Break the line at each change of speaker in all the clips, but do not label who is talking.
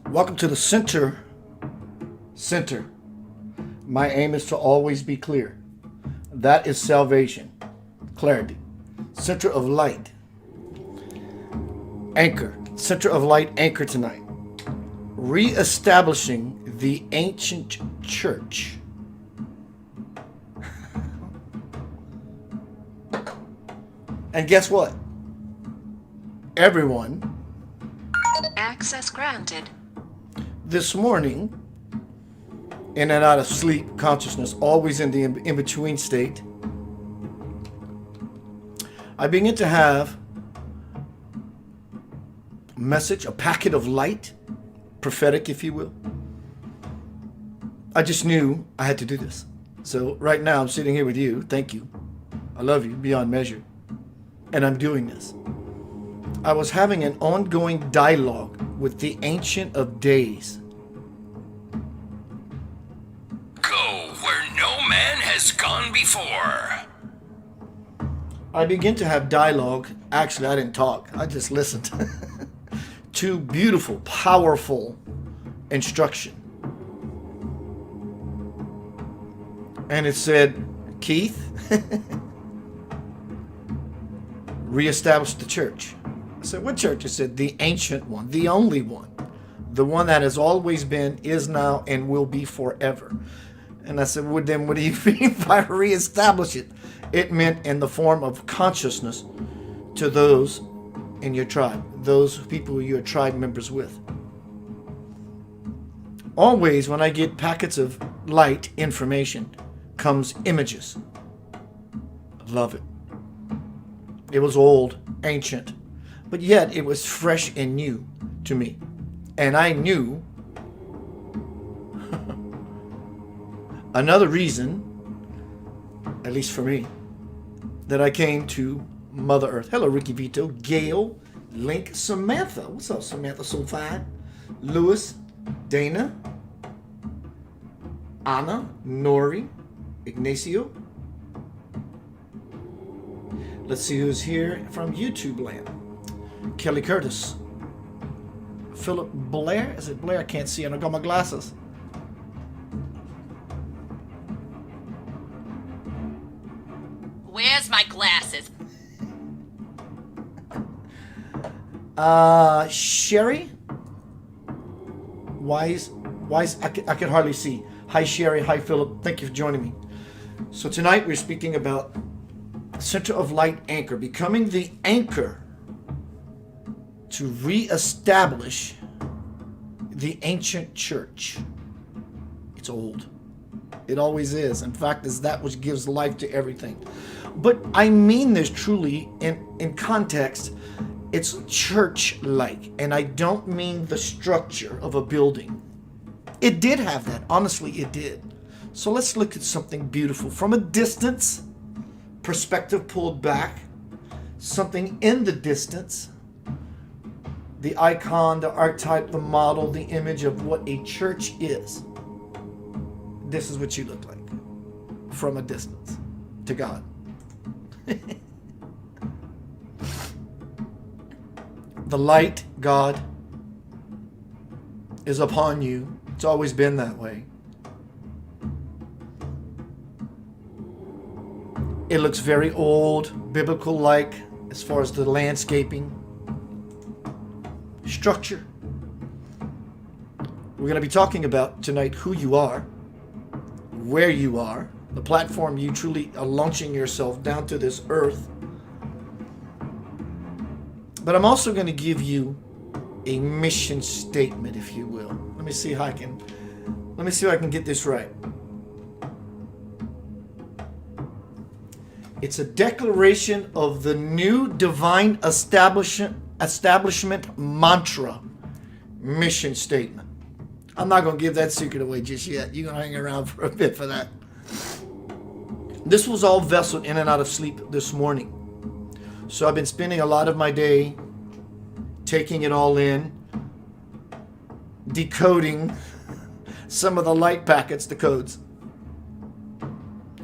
Welcome to the center. Center. My aim is to always be clear. That is salvation. Clarity. Center of light. Anchor. Center of light anchor tonight. Reestablishing the ancient church. And guess what? Everyone
Access granted.
this morning, in and out of sleep, consciousness, always in the in-between state, I begin to have a message, a packet of light, prophetic, if you will. I just knew I had to do this. So right now I'm sitting here with you. Thank you. I love you beyond measure. And I'm doing this. I was having an ongoing dialogue with the Ancient of Days.
Go where no man has gone before.
I begin to have dialogue. Actually, I didn't talk. I just listened to beautiful, powerful instruction. And it said, Keith, reestablish the church. I said, what church? It said, the ancient one, the only one. The one that has always been, is now, and will be forever. And I said, well, then what do you mean by reestablish it? It meant in the form of consciousness to those in your tribe, those people you're tribe members with. Always when I get packets of light information comes images. Love it. It was old, ancient, but yet it was fresh and new to me. And I knew another reason, at least for me, that I came to Mother Earth. Hello, Ricky Vito, Gail, Link, Samantha. What's up, Samantha? So fine. Lewis, Dana, Anna, Nori, Ignacio. Let's see who's here from YouTube land. Kelly Curtis. Philip Blair. Is it Blair? I can't see. I don't got my glasses.
Where's my glasses?
Sherry? Wise, I can hardly see. Hi, Sherry. Hi, Philip. Thank you for joining me. So tonight we're speaking about Center of Light Anchor, becoming the anchor to reestablish the ancient church. It's old. It always is. In fact, it's that which gives life to everything. But I mean this truly in context. It's church-like, and I don't mean the structure of a building. It did have that. Honestly, it did. So let's look at something beautiful from a distance, perspective pulled back, something in the distance, the icon, the archetype, the model, the image of what a church is. This is what you look like from a distance to God. The light, God, is upon you. It's always been that way. It looks very old, biblical-like as far as the landscaping, structure. We're going to be talking about tonight who you are, where you are, the platform you truly are launching yourself down to this earth. But I'm also going to give you a mission statement, if you will. Let me see if I can get this right. It's a declaration of the new divine establishment mantra, mission statement. I'm not going to give that secret away just yet. You're going to hang around for a bit for that. This was all vesseled in and out of sleep this morning. So I've been spending a lot of my day taking it all in, decoding some of the light packets, the codes.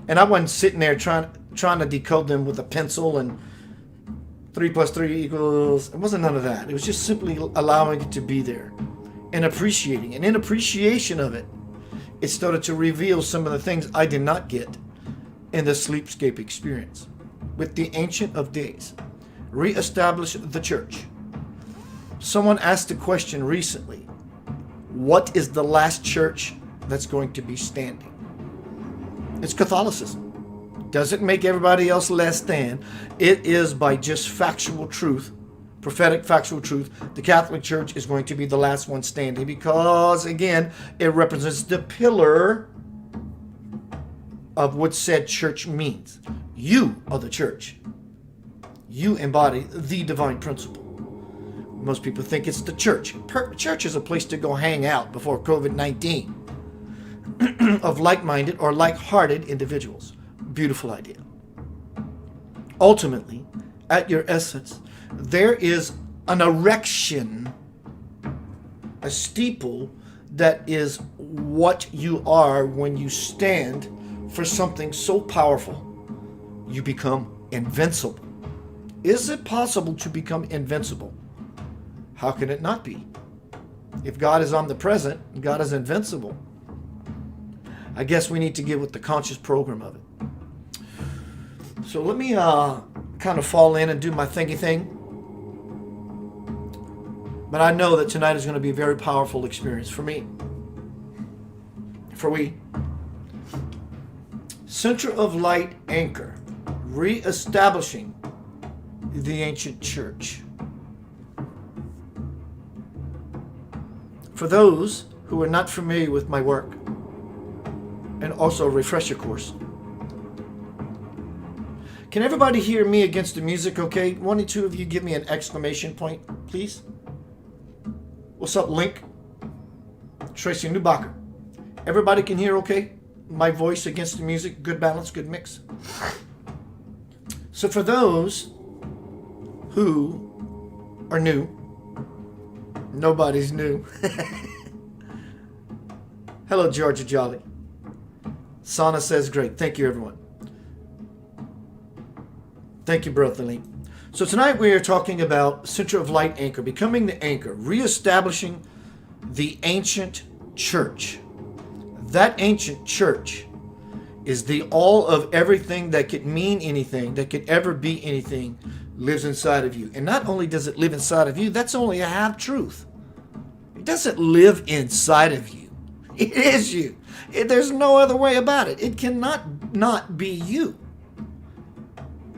And I wasn't sitting there trying to decode them with a pencil and 3 + 3 =. It wasn't none of that. It was just simply allowing it to be there. and appreciating. And in appreciation of it, it started to reveal some of the things I did not get in the sleepscape experience. With the Ancient of Days, reestablish the church. Someone asked a question recently, what is the last church that's going to be standing? It's Catholicism. Doesn't make everybody else less than. It is by just factual truth, prophetic factual truth. The Catholic Church is going to be the last one standing because, again, it represents the pillar of what said church means. You are the church. You embody the divine principle. Most people think it's the church. Church is a place to go hang out before COVID-19 of like-minded or like-hearted individuals. Beautiful idea. Ultimately, at your essence, there is an erection, a steeple that is what you are when you stand for something so powerful. You become invincible. Is it possible to become invincible? How can it not be? If God is omnipresent, God is invincible. I guess we need to get with the conscious program of it. So let me kind of fall in and do my thinky thing. But I know that tonight is going to be a very powerful experience for me. For we. Center of light anchor. Reestablishing the ancient church. For those who are not familiar with my work, and also a refresher course. Can everybody hear me against the music okay? One or two of you give me an exclamation point, please. What's up, Link? Tracy Newbacher. Everybody can hear okay? My voice against the music, good balance, good mix. So for those who are new, nobody's new. Hello, Georgia Jolly. Sana says great. Thank you, everyone. Thank you, Brother Lee. So tonight we are talking about Center of Light Anchor, becoming the anchor, reestablishing the ancient church. That ancient church is the all of everything that could mean anything, that could ever be anything, lives inside of you. And not only does it live inside of you, that's only a half truth. It doesn't live inside of you. It is you. There's no other way about it. It cannot not be you.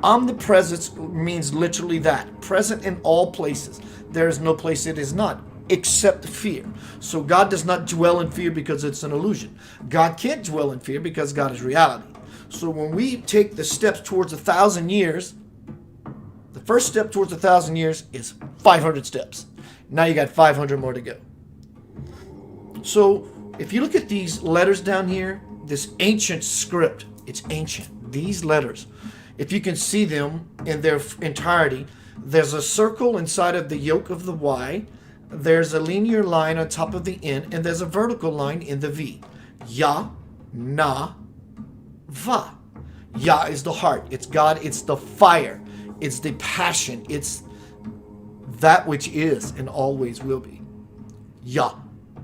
Omnipresence means literally that. Present in all places. There is no place it is not, except fear. So God does not dwell in fear because it's an illusion. God can't dwell in fear because God is reality. So when we take the steps towards 1,000 years, the first step towards 1,000 years is 500 steps. Now you got 500 more to go. So if you look at these letters down here, this ancient script, it's ancient. These letters, if you can see them in their entirety, there's a circle inside of the yoke of the Y, there's a linear line on top of the N, and there's a vertical line in the V. Ya, Na, Va. Ya is the heart. It's God. It's the fire. It's the passion. It's that which is and always will be. Ya,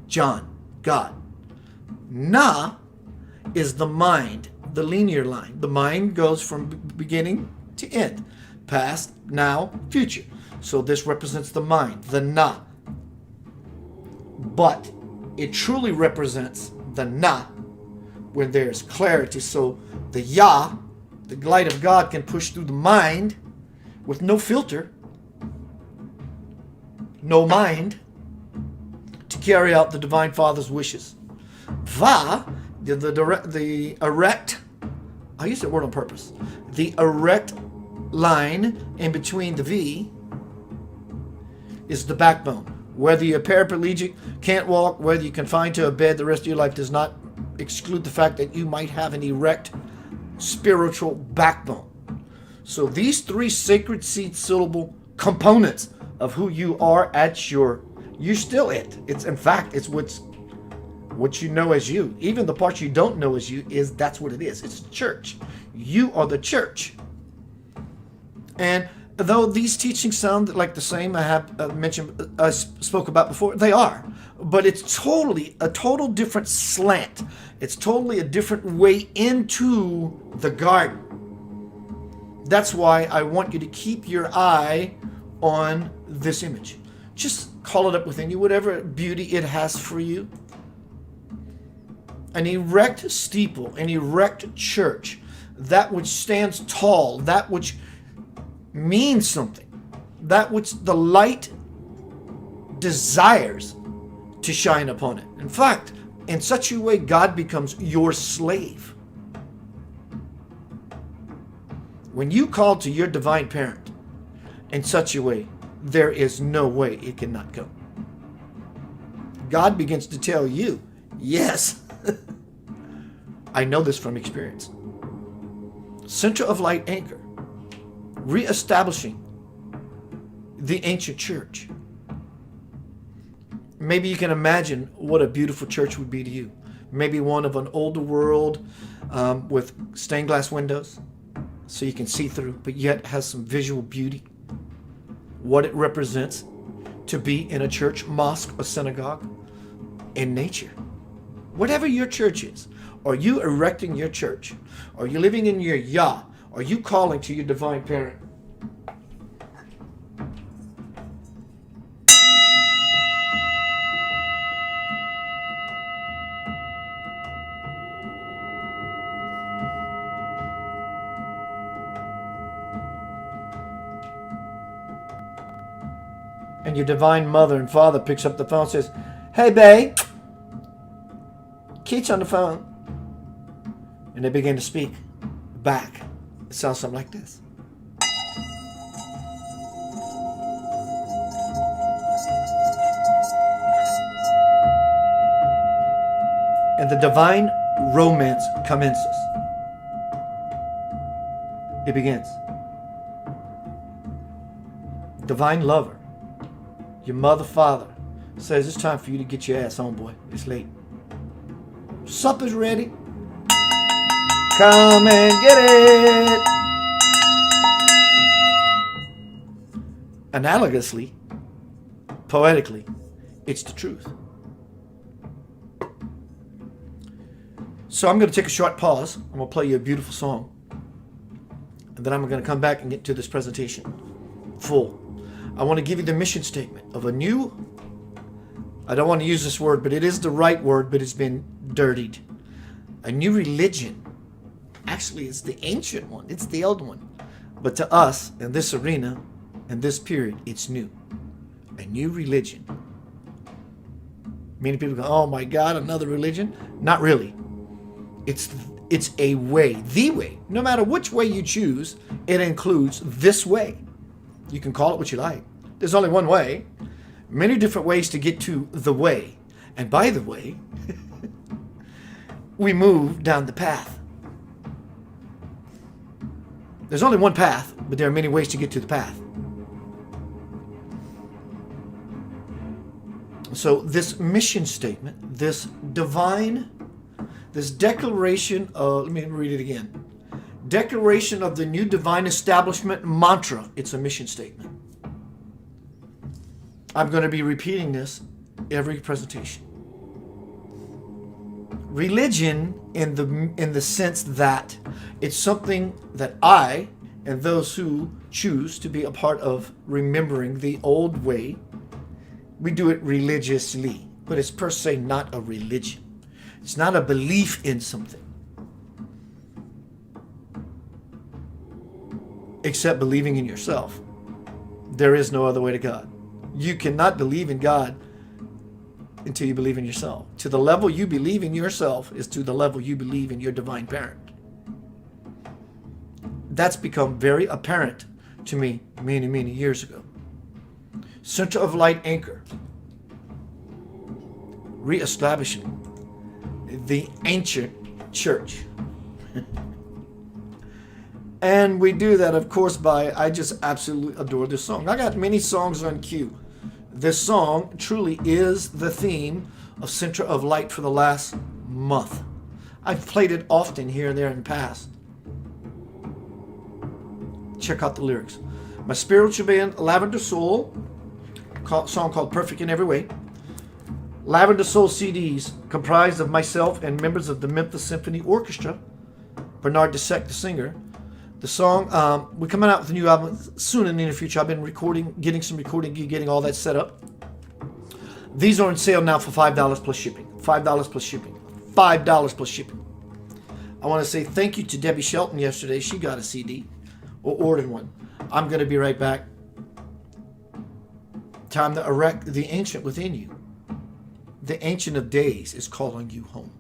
John, God. Na is the mind, the linear line. The mind goes from beginning to end. Past, now, future. So this represents the mind, the Na. But it truly represents the Na when there's clarity. So the Ya, the light of God, can push through the mind with no filter, no mind, to carry out the Divine Father's wishes. Va, the erect, I use that word on purpose, the erect line in between the V is the backbone. Whether you're paraplegic, can't walk, whether you're confined to a bed the rest of your life does not exclude the fact that you might have an erect spiritual backbone. So these three sacred seed syllable components of who you are you're still it. It's in fact, it's what you know as you. Even the parts you don't know as you that's what it is. It's the church. You are the church. And though these teachings sound like the same I have spoke about before, they are. But it's totally a total different slant. It's totally a different way into the garden. That's why I want you to keep your eye on this image. Just call it up within you, whatever beauty it has for you. An erect steeple, an erect church, that which stands tall, that which means something, that which the light desires to shine upon it. In fact, in such a way, God becomes your slave. When you call to your divine parent in such a way, there is no way it cannot come. God begins to tell you, yes, I know this from experience. Center of light anchor, reestablishing the ancient church. Maybe you can imagine what a beautiful church would be to you. Maybe one of an older world with stained glass windows so you can see through, but yet has some visual beauty. What it represents to be in a church, mosque, or synagogue, in nature. Whatever your church is, are you erecting your church? Are you living in your Yah? Are you calling to your divine parent? And your divine mother and father picks up the phone and says, "Hey, babe, Keith's on the phone." And they begin to speak back. It sounds something like this. And the divine romance commences. It begins. Divine lover, your mother, father, says it's time for you to get your ass on, boy. It's late. Supper's ready. Come and get it. Analogously, poetically, it's the truth. So I'm going to take a short pause. I'm going to play you a beautiful song. And then I'm going to come back and get to this presentation full. I want to give you the mission statement of a new, I don't want to use this word, but it is the right word, but it's been dirtied. A new religion. Actually, it's the ancient one. It's the old one. But to us, in this arena, in this period, it's new. A new religion. Many people go, "Oh my God, another religion?" Not really. It's a way, the way. No matter which way you choose, it includes this way. You can call it what you like. There's only one way. Many different ways to get to the way. And by the way, we move down the path. There's only one path, but there are many ways to get to the path. So this mission statement, this declaration of, let me read it again. Declaration of the new divine establishment mantra. It's a mission statement. I'm going to be repeating this every presentation. Religion in the sense that it's something that I and those who choose to be a part of remembering the old way, we do it religiously, but it's per se not a religion. It's not a belief in something, except believing in yourself. There is no other way to God. You cannot believe in God until you believe in yourself. To the level you believe in yourself is to the level you believe in your divine parent. That's become very apparent to me many, many years ago. Center of light anchor. Reestablishing the ancient church. And we do that, of course, I just absolutely adore this song. I got many songs on cue. This song truly is the theme of Center of Light for the last month. I've played it often here and there in the past. Check out the lyrics. My spiritual band, Lavender Soul, song called Perfect in Every Way. Lavender Soul CDs comprised of myself and members of the Memphis Symphony Orchestra. Bernard DeSec, the singer. The song, we're coming out with a new album soon in the near future. I've been getting some recording gear, getting all that set up. These are on sale now for $5 plus shipping. $5 plus shipping. $5 plus shipping. I want to say thank you to Debbie Shelton yesterday. She got a CD or ordered one. I'm going to be right back. Time to erect the ancient within you. The Ancient of Days is calling you home.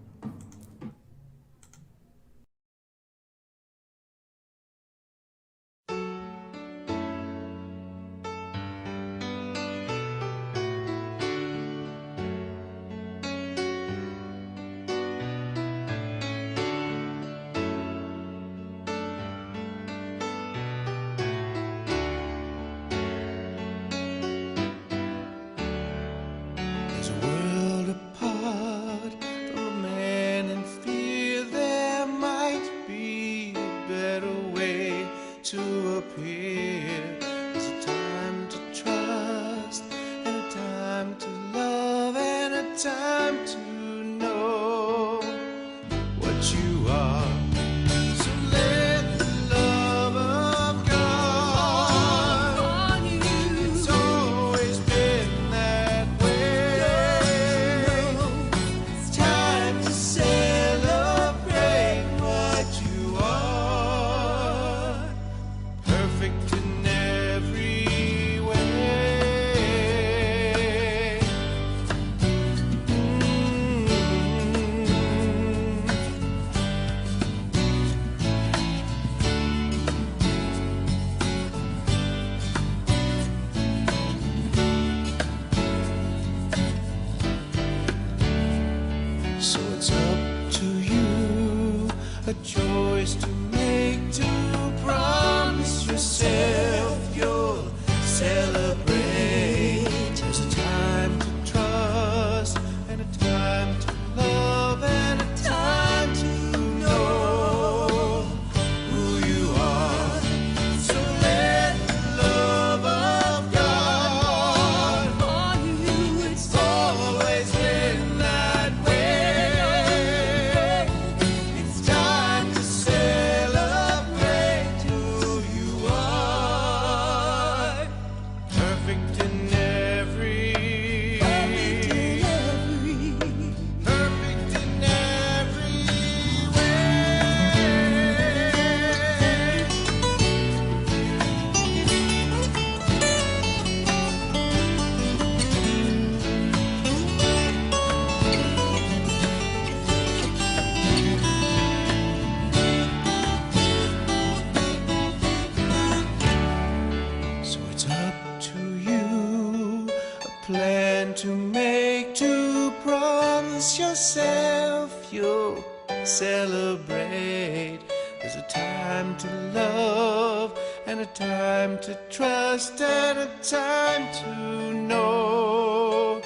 Celebrate. There's a time to love and a time to trust and a time to know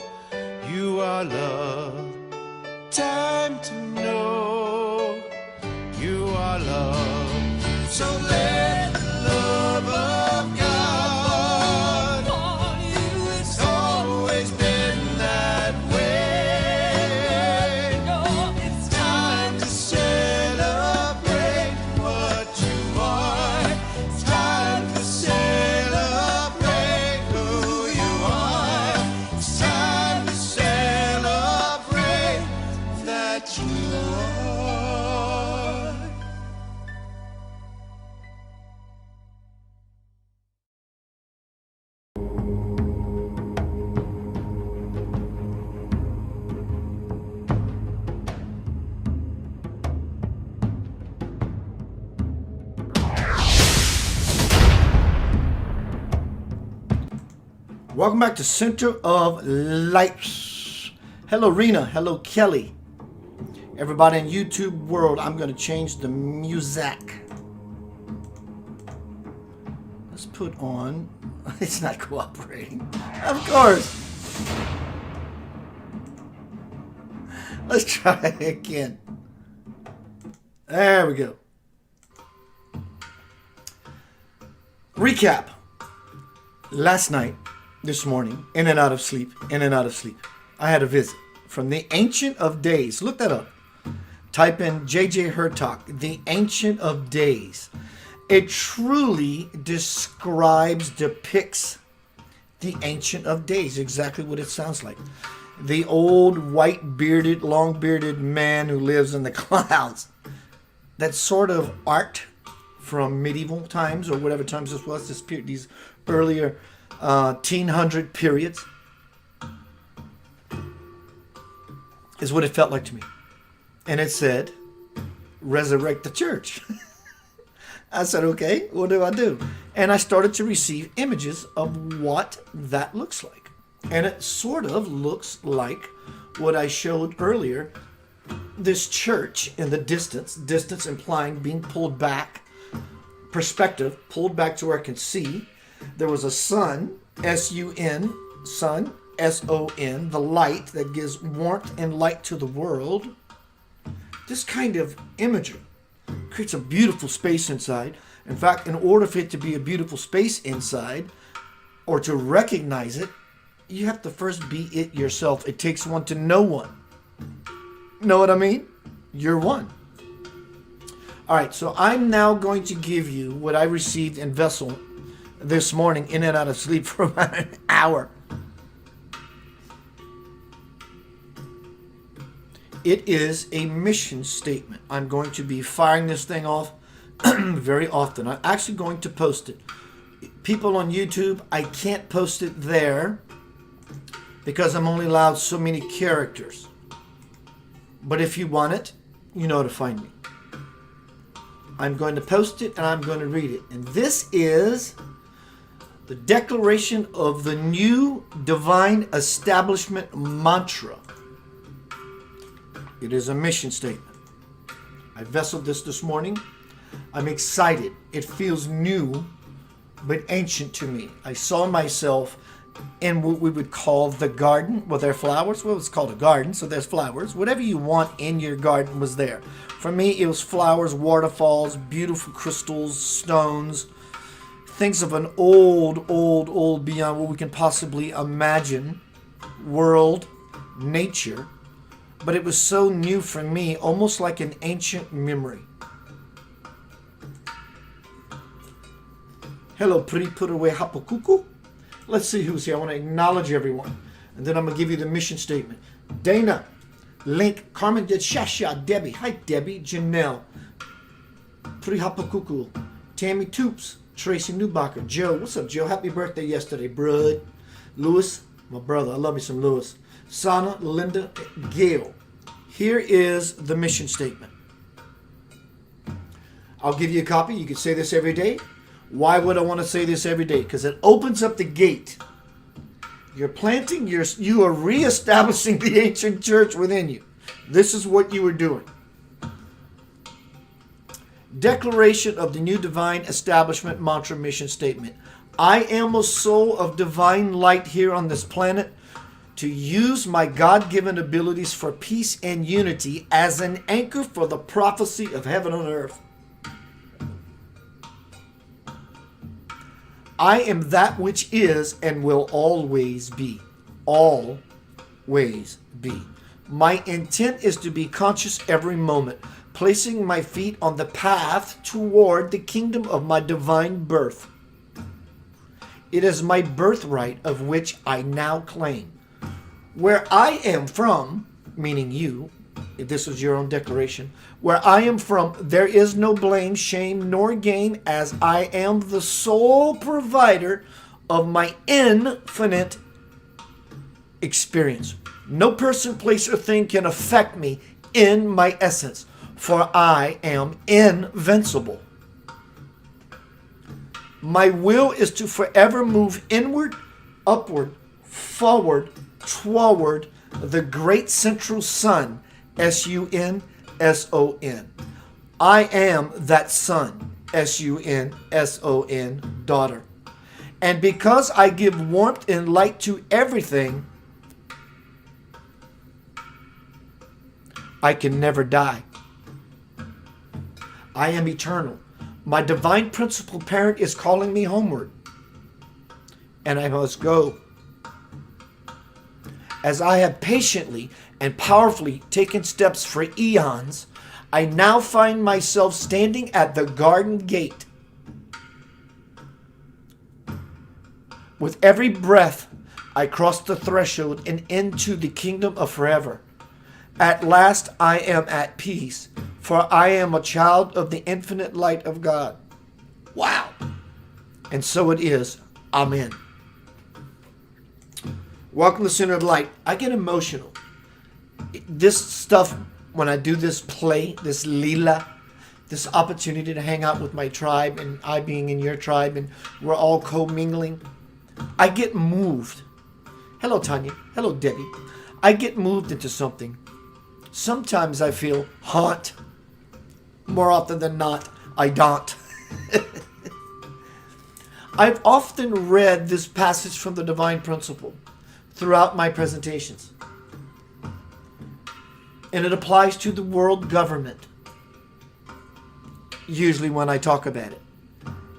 you are loved. Time to know you are loved. So let the love of God on you. It's always been that way. It's time to celebrate what you are. It's time to celebrate who you are. It's time to celebrate that you are.
Welcome back to Center of Light. Hello, Rena. Hello, Kelly. Everybody in YouTube world, I'm going to change the music. Let's put on... It's not cooperating. Of course. Let's try again. There we go. Recap. Last night, this morning, in and out of sleep, I had a visit from the Ancient of Days. Look that up. Type in J.J. Hurtak, the Ancient of Days. It truly depicts the Ancient of Days, exactly what it sounds like. The old, white-bearded, long-bearded man who lives in the clouds. That sort of art from medieval times, or whatever times this was, these earlier 1800 periods, is what it felt like to me. And it said, resurrect the church. I said, okay, what do I do? And I started to receive images of what that looks like. And it sort of looks like what I showed earlier, this church in the distance implying being pulled back, perspective, pulled back to where I can see. There was a sun, S-U-N, sun, S-O-N, the light that gives warmth and light to the world. This kind of imagery creates a beautiful space inside. In fact, in order for it to be a beautiful space inside, or to recognize it, you have to first be it yourself. It takes one to know one. Know what I mean? You're one. All right, so I'm now going to give you what I received in Vessel this morning, in and out of sleep for about an hour. It is a mission statement. I'm going to be firing this thing off very often. I'm actually going to post it. People on YouTube, I can't post it there because I'm only allowed so many characters. But if you want it, you know how to find me. I'm going to post it and I'm going to read it. And this is the declaration of the new divine establishment mantra. It is a mission statement. I vesseled this morning. I'm excited. It feels new, but ancient to me. I saw myself in what we would call the garden. Well, there are flowers. Well, it's called a garden, so there's flowers. Whatever you want in your garden was there. For me, it was flowers, waterfalls, beautiful crystals, stones, things of an old beyond what we can possibly imagine world, nature. But it was so new for me, almost like an ancient memory. Hello, Pripurawe Hapakuku. Let's see who's here. I want to acknowledge everyone. And then I'm going to give you the mission statement. Dana, Link, Carmen Shasha, Debbie. Hi, Debbie. Janelle. Prihapakuku. Tammy Toops. Tracy Newbacher. Joe. What's up, Joe? Happy birthday yesterday, bud. Lewis, my brother. I love me some Lewis. Sana, Linda, Gail. Here is the mission statement. I'll give you a copy. You can say this every day. Why would I want to say this every day? Because it opens up the gate. You're planting, you are reestablishing the ancient church within you. This is what you are doing. Declaration of the new divine establishment mantra mission statement. I am a soul of divine light here on this planet to use my God-given abilities for peace and unity as an anchor for the prophecy of heaven on earth. I am that which is and will always be. Always be. My intent is to be conscious every moment, placing my feet on the path toward the kingdom of my divine birth. It is my birthright of which I now claim. Where I am from, meaning you, if this was your own declaration, where I am from, there is no blame, shame, nor gain, as I am the sole provider of my infinite experience. No person, place, or thing can affect me in my essence, for I am invincible. My will is to forever move inward, upward, forward, toward the great central sun, S-U-N-S-O-N. I am that sun, S-U-N-S-O-N, daughter. And because I give warmth and light to everything, I can never die. I am eternal. My divine principal parent is calling me homeward. and I must go. As I have patiently and powerfully taken steps for eons, I now find myself standing at the garden gate. With every breath, I cross the threshold and into the kingdom of forever. At last I am at peace, for I am a child of the infinite light of God. Wow! And so it is. Amen. Welcome to Center of Light. I get emotional. This stuff, when I do this play, this lila, this opportunity to hang out with my tribe and I being in your tribe and we're all co-mingling, I get moved. Hello, Tanya. Hello, Debbie. I get moved into something. Sometimes I feel haunt. More often than not, I don't. I've often read this passage from the Divine Principle throughout my presentations. And it applies to the world government, usually when I talk about it.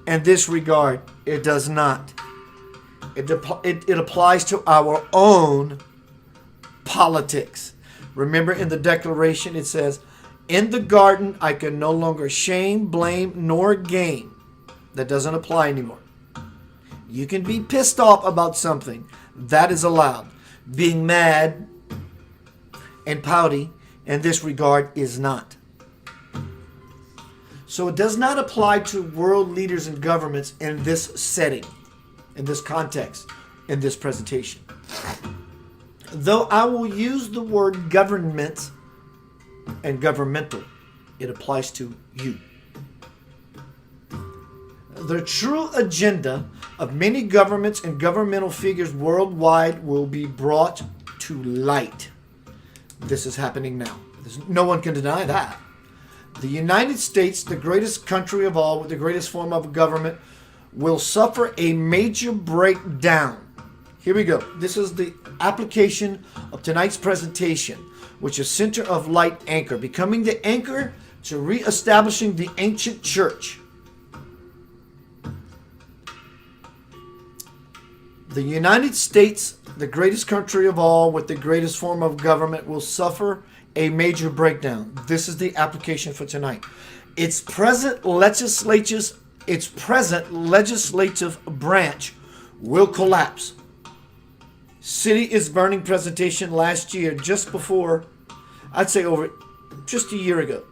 In this regard, it does not. It applies to our own politics. Remember in the Declaration it says, in the garden I can no longer shame, blame, nor game. That doesn't apply anymore. You can be pissed off about something. That is allowed. Being mad and pouty in this regard is not. So it does not apply to world leaders and governments in this setting, in this context, in this presentation. Though I will use the word government and governmental, it applies to you. The true agenda of many governments and governmental figures worldwide will be brought to light. This is happening now. No one can deny that. The United States, the greatest country of all, with the greatest form of government, will suffer a major breakdown. Here we go. This is the application of tonight's presentation, which is Center of Light Anchor, becoming the anchor to reestablishing the ancient church. The United States, the greatest country of all, with the greatest form of government, will suffer a major breakdown. This is the application for tonight. Its present legislative branch will collapse. City is Burning presentation last year, just before, I'd say over just a year ago,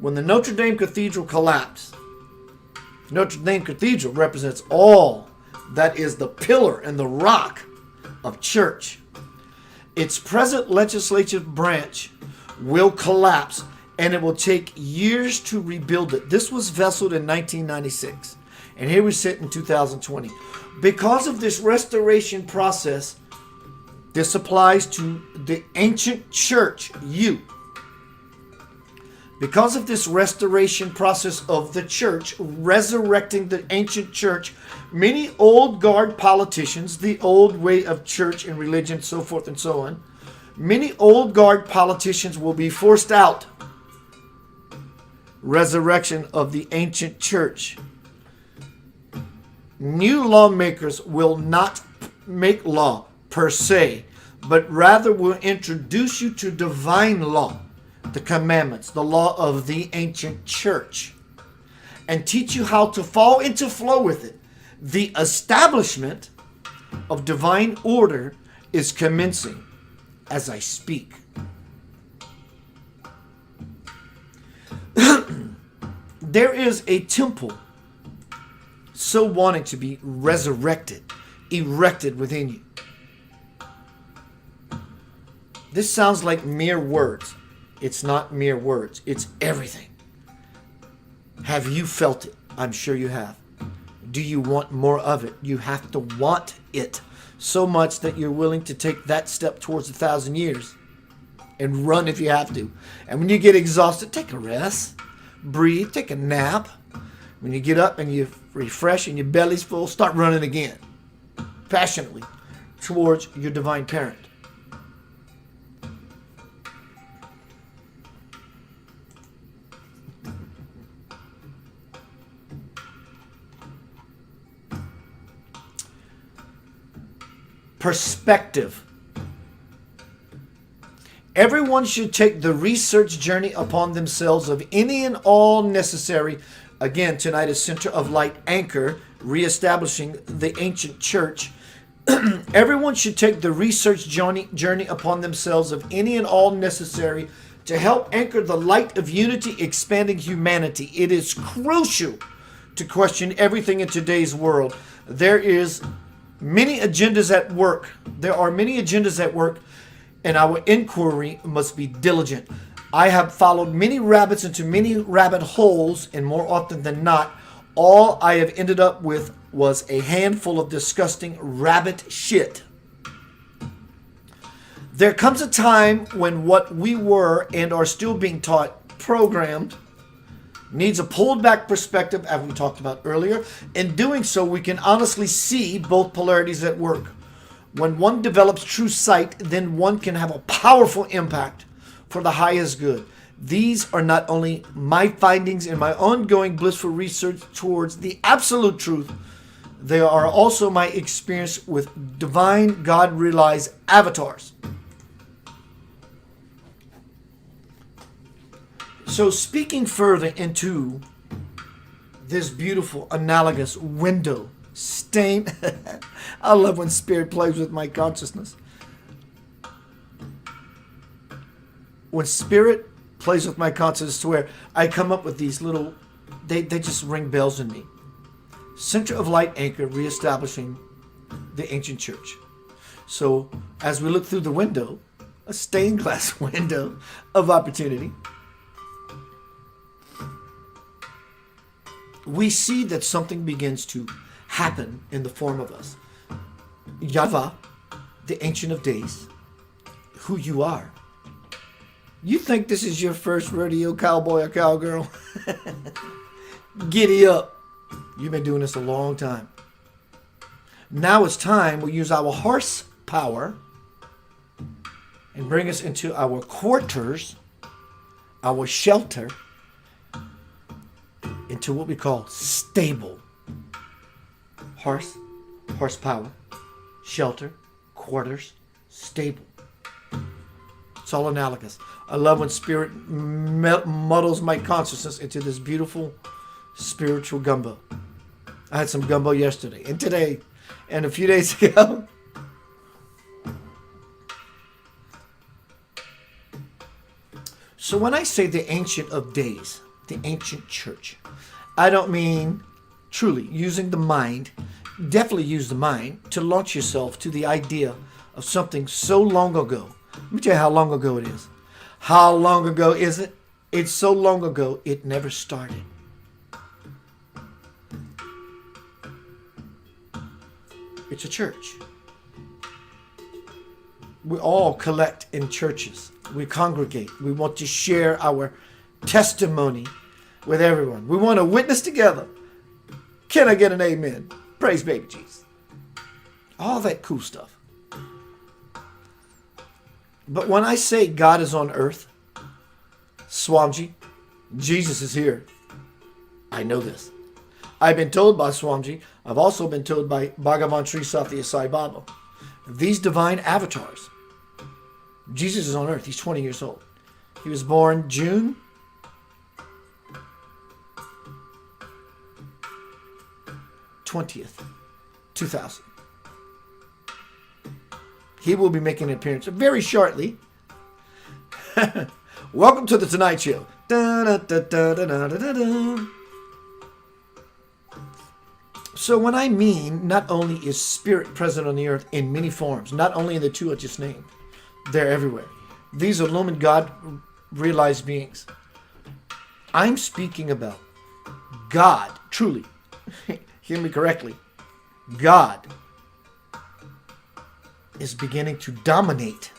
when the Notre Dame Cathedral collapsed. Notre Dame Cathedral represents all that is the pillar and the rock of church. Its present legislative branch will collapse, and it will take years to rebuild it. This was vesseled in 1996, and here we sit in 2020. Because of this restoration process, this applies to the ancient church, you. Because of this restoration process of the church, resurrecting the ancient church, many old guard politicians, the old way of church and religion, so forth and so on, many old guard politicians will be forced out. Resurrection of the ancient church. New lawmakers will not make law per se, but rather will introduce you to divine law, the commandments, the law of the ancient church, and teach you how to fall into flow with it. The establishment of divine order is commencing as I speak. There is a temple so wanting to be resurrected, erected within you. This sounds like mere words. It's not mere words. It's everything. Have you felt it? I'm sure you have. Do you want more of it? You have to want it so much that you're willing to take that step towards 1,000 years and run if you have to. And when you get exhausted, take a rest, breathe, take a nap. When you get up and you refresh and your belly's full, start running again, passionately, towards your divine parent. perspective. Everyone should take the research journey upon themselves of any and all necessary. Again, tonight is Center of Light Anchor, Reestablishing the Ancient Church. Everyone should take the research journey upon themselves of any and all necessary to help anchor the light of unity, expanding humanity. It is crucial to question everything in today's world. There is many agendas at work. There are many agendas at work, and our inquiry must be diligent. I have followed many rabbits into many rabbit holes, and more often than not, all I have ended up with was a handful of disgusting rabbit shit. There comes a time when what we were and are still being taught, programmed, needs a pulled back perspective, as we talked about earlier. In doing so, we can honestly see both polarities at work. When one develops true sight, then one can have a powerful impact for the highest good. These are not only my findings in my ongoing blissful research towards the absolute truth, they are also my experience with divine God-realized avatars. So speaking further into this beautiful analogous window stain, I love when spirit plays with my consciousness. When spirit plays with my consciousness to where I come up with these little, they just ring bells in me. Center of Light Anchor, Reestablishing the Ancient Church. So as we look through the window, a stained glass window of opportunity, we see that something begins to happen in the form of us. Yahweh, the Ancient of Days, who you are. You think this is your first rodeo, cowboy or cowgirl? Giddy up. You've been doing this a long time. Now it's time we use our horsepower and bring us into our quarters, our shelter, into what we call stable. Horsepower, shelter, quarters, stable. It's all analogous. I love when spirit muddles my consciousness into this beautiful spiritual gumbo. I had some gumbo yesterday and today and a few days ago. So when I say the Ancient of Days, the ancient church, I don't mean truly using the mind. Definitely use the mind to launch yourself to the idea of something so long ago. Let me tell you how long ago it is. How long ago is it? It's so long ago it never started. It's a church. We all collect in churches. We congregate. We want to share our testimony with everyone. We want to witness together. Can I get an amen? Praise baby Jesus. All that cool stuff. But when I say God is on earth, Swamji, Jesus is here. I know this. I've been told by Swamji. I've also been told by Bhagavan Sri Satya Sai Baba. These divine avatars. Jesus is on earth. He's 20 years old. He was born June 20th, 2000. He will be making an appearance very shortly. Welcome to the Tonight Show. So when I mean not only is spirit present on the earth in many forms, not only in the two I just named, they're everywhere. These are illumined God realized beings. I'm speaking about God, truly. Hear me correctly. God is beginning to dominate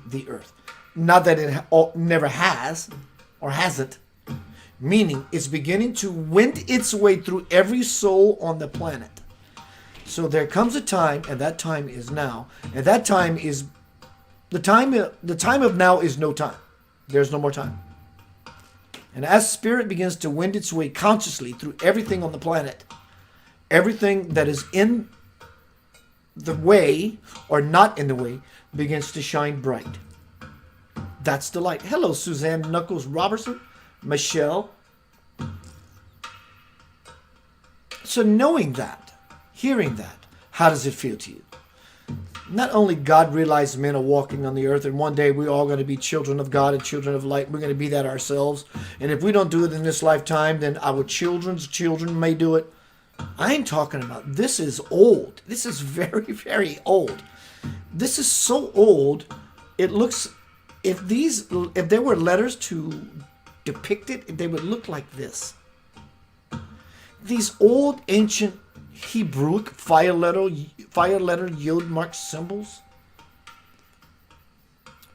the earth. Not that it never has or hasn't. Meaning it's beginning to wind its way through every soul on the planet. So there comes a time, and that time is now. And that time is the time of now is no time. There's no more time. And as spirit begins to wind its way consciously through everything on the planet, everything that is in the way or not in the way begins to shine bright. That's the light. Hello, Suzanne Knuckles Robertson, Michelle. So knowing that, hearing that, how does it feel to you? Not only God realized men are walking on the earth, and one day we're all going to be children of God and children of light. We're going to be that ourselves. And if we don't do it in this lifetime, then our children's children may do it. I ain't talking about, this is old. This is very, very old. This is so old, it looks, if there were letters to depict it, they would look like this. These old ancient Hebrewic fire letter yod mark symbols.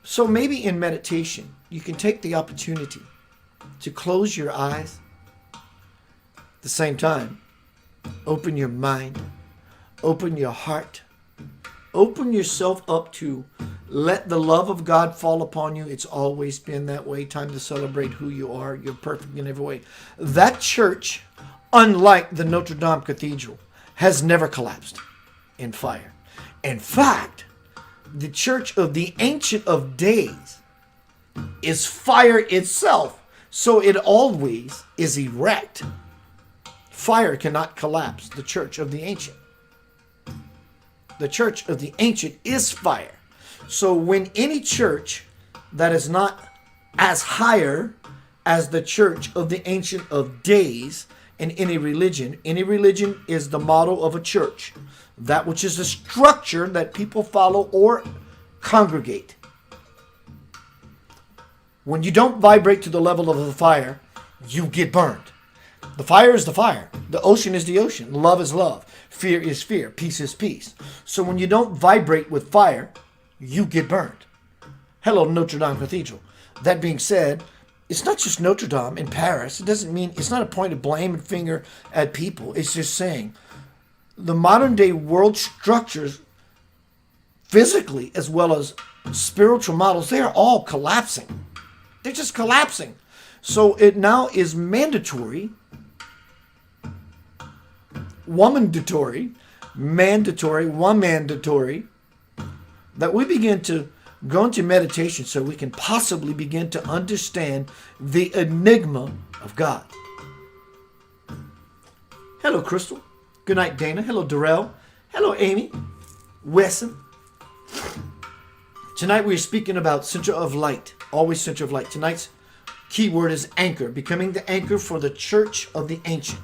So maybe in meditation, you can take the opportunity to close your eyes. At the same time, open your mind, open your heart, open yourself up to let the love of God fall upon you. It's always been that way. Time to celebrate who you are. You're perfect in every way. That church, unlike the Notre Dame Cathedral, has never collapsed in fire. In fact, the church of the Ancient of Days is fire itself, so it always is erect. Fire cannot collapse the church of the Ancient. The church of the Ancient is fire. So when any church that is not as higher as the church of the Ancient of Days in any religion is the model of a church. That which is the structure that people follow or congregate. When you don't vibrate to the level of the fire, you get burned. The fire is the fire. The ocean is the ocean. Love is love. Fear is fear. Peace is peace. So when you don't vibrate with fire, you get burned. Hello, Notre Dame Cathedral. That being said, it's not just Notre Dame in Paris. It doesn't mean, it's not a point of blame and finger at people. It's just saying the modern day world structures, physically as well as spiritual models, they are all collapsing. They're just collapsing. So it now is mandatory, womandatory, mandatory, that we begin to go into meditation so we can possibly begin to understand the enigma of God. Hello, Crystal. Good night, Dana. Hello, Darrell. Hello, Amy. Wesson. Tonight we're speaking about center of light. Always center of light. Tonight's key word is anchor. Becoming the anchor for the church of the ancient.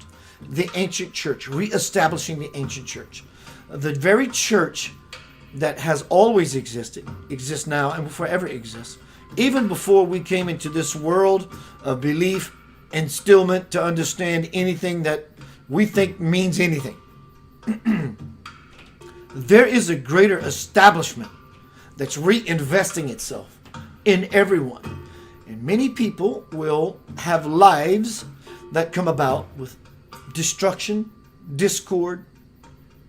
The ancient church. Reestablishing the ancient church. The very church that has always existed, exists now, and will forever exist. Even before we came into this world of belief and stillment to understand anything that we think means anything. There is a greater establishment that's reinvesting itself in everyone. And many people will have lives that come about with destruction, discord,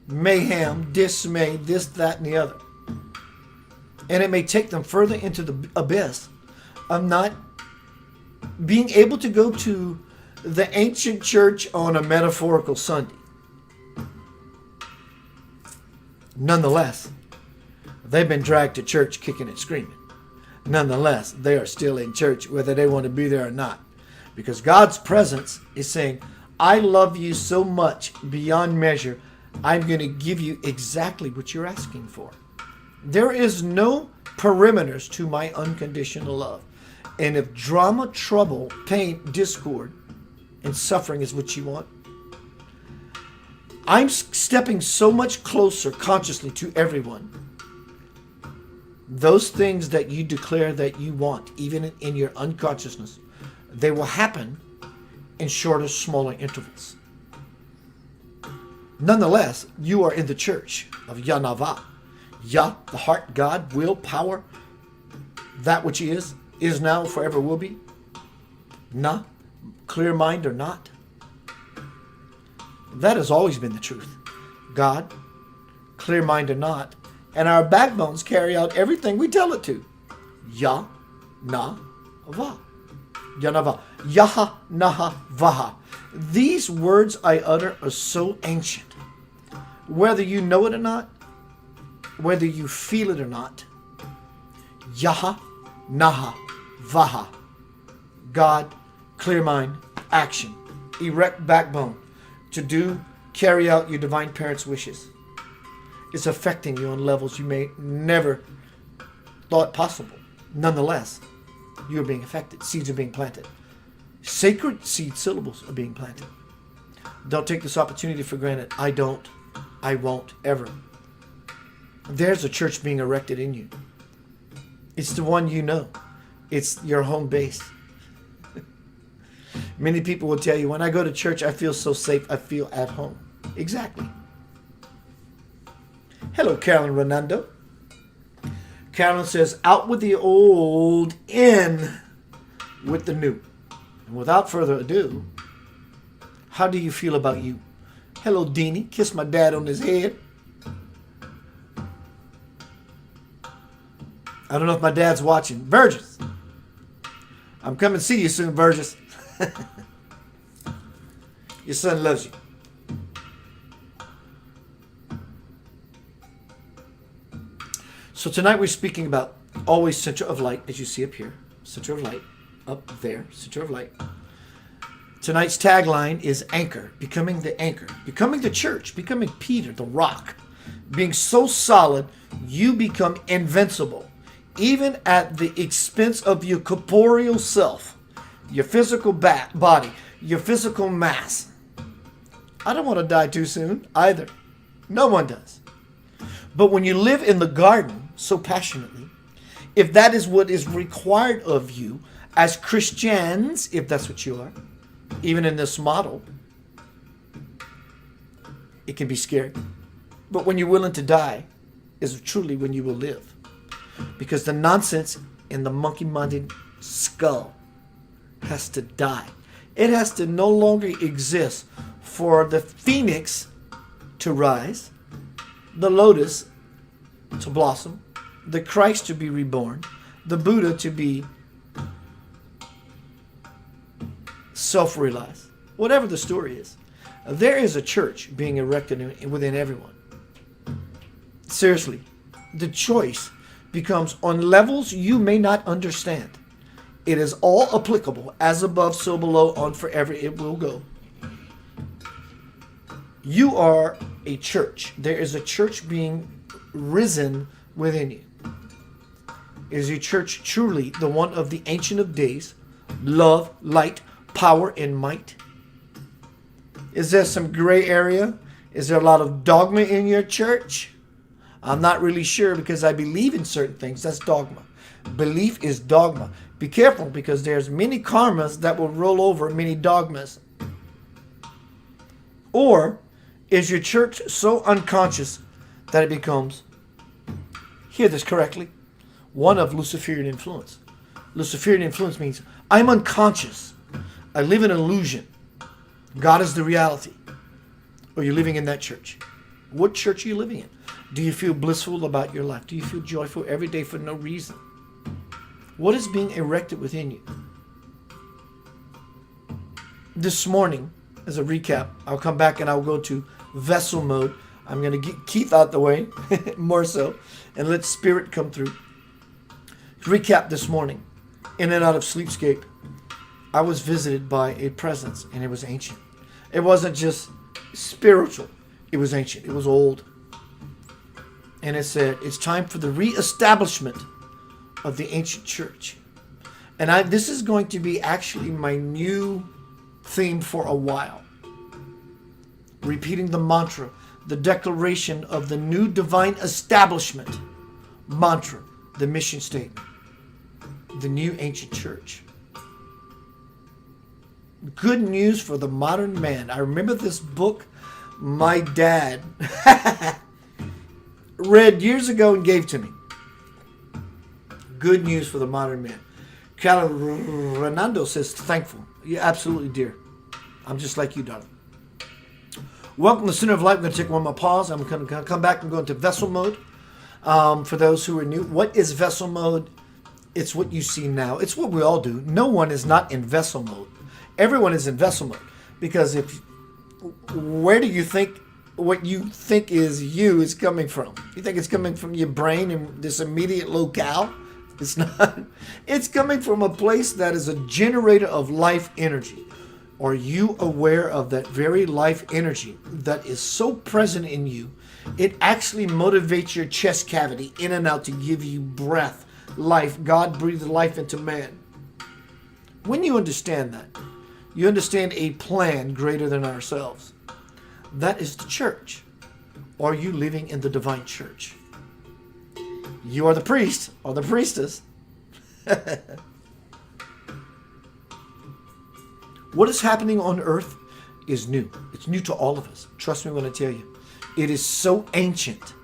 mayhem, dismay, this, that, and the other. And it may take them further into the abyss of not being able to go to the ancient church on a metaphorical Sunday. Nonetheless, they've been dragged to church kicking and screaming. Nonetheless, they are still in church whether they want to be there or not. Because God's presence is saying, I love you so much beyond measure, I'm going to give you exactly what you're asking for. There is no perimeters to my unconditional love. And if drama, trouble, pain, discord, and suffering is what you want, I'm stepping so much closer consciously to everyone. Those things that you declare that you want, even in your unconsciousness, they will happen in shorter, smaller intervals. Nonetheless, you are in the church of Yanava. Yah, the heart, God, will, power, that which is now, forever will be. Na, clear mind or not. That has always been the truth. God, clear mind or not, and our backbones carry out everything we tell it to. Yah, na, va. Yanava. Yaha, naha, vaha. These words I utter are so ancient. Whether you know it or not, whether you feel it or not. Yaha, Naha, Vaha. God, clear mind, action, erect backbone, to do, carry out your divine parents' wishes. It's affecting you on levels you may never thought possible. Nonetheless, you're being affected. Seeds are being planted. Sacred seed syllables are being planted. Don't take this opportunity for granted. I don't. I won't ever. There's a church being erected in you. It's the one you know. It's your home base. Many people will tell you, when I go to church, I feel so safe. I feel at home. Exactly. Hello, Carolyn Renando. Carolyn says, out with the old, in with the new. And without further ado, how do you feel about you? Hello, Deanie. Kiss my dad on his head. I don't know if my dad's watching. Burgess, I'm coming to see you soon, Burgess. Your son loves you. So tonight we're speaking about always center of light, as you see up here. Center of light. Up there. Center of light. Tonight's tagline is anchor. Becoming the anchor. Becoming the church. Becoming Peter, the rock. Being so solid, you become invincible. Even at the expense of your corporeal self. Your physical body. Your physical mass. I don't want to die too soon either. No one does. But when you live in the garden so passionately, if that is what is required of you as Christians, if that's what you are, even in this model, it can be scary. But when you're willing to die is truly when you will live. Because the nonsense in the monkey-minded skull has to die. It has to no longer exist for the phoenix to rise, the lotus to blossom, the Christ to be reborn, the Buddha to be self-realized. Whatever the story is, there is a church being erected within everyone. Seriously, the choice becomes on levels you may not understand. It is all applicable, as above, so below, on forever it will go. You are a church. There is a church being risen within you. Is your church truly the one of the Ancient of Days? Love, light, power, and might? Is there some gray area? Is there a lot of dogma in your church? I'm not really sure, because I believe in certain things. That's dogma. Belief is dogma. Be careful, because there's many karmas that will roll over many dogmas. Or is your church so unconscious that it becomes, hear this correctly, one of Luciferian influence? Luciferian influence means I'm unconscious. I live in illusion. God is the reality. Or you're living in that church. What church are you living in? Do you feel blissful about your life? Do you feel joyful every day for no reason? What is being erected within you? This morning, as a recap, I'll come back and I'll go to vessel mode. I'm going to get Keith out the way, more so, and let Spirit come through. Recap this morning. In and out of sleepscape, I was visited by a presence, and it was ancient. It wasn't just spiritual. It was ancient. It was old. And it said, it's time for the reestablishment of the ancient church. And this is going to be actually my new theme for a while. Repeating the mantra, the declaration of the new divine establishment mantra, the mission statement, the new ancient church. Good news for the modern man. I remember this book my dad read years ago and gave to me. Good news for the modern man. Renando says, thankful. Yeah, absolutely, dear. I'm just like you, darling. Welcome to Center of Light. We're going to take one more pause. I'm going to come back and go into vessel mode. For those who are new, what is vessel mode? It's what you see now. It's what we all do. No one is not in vessel mode. Everyone is in vessel mode. Because where do you think what you think is you is coming from. You think it's coming from your brain and this immediate locale? It's not. It's coming from a place that is a generator of life energy. Are you aware of that very life energy that is so present in you? It actually motivates your chest cavity in and out to give you breath, life. God breathed life into man. When you understand that, you understand a plan greater than ourselves. That is the church. Are you living in the divine church? You are the priest or the priestess. What is happening on earth is new. It's new to all of us. Trust me when I tell you. It is so ancient.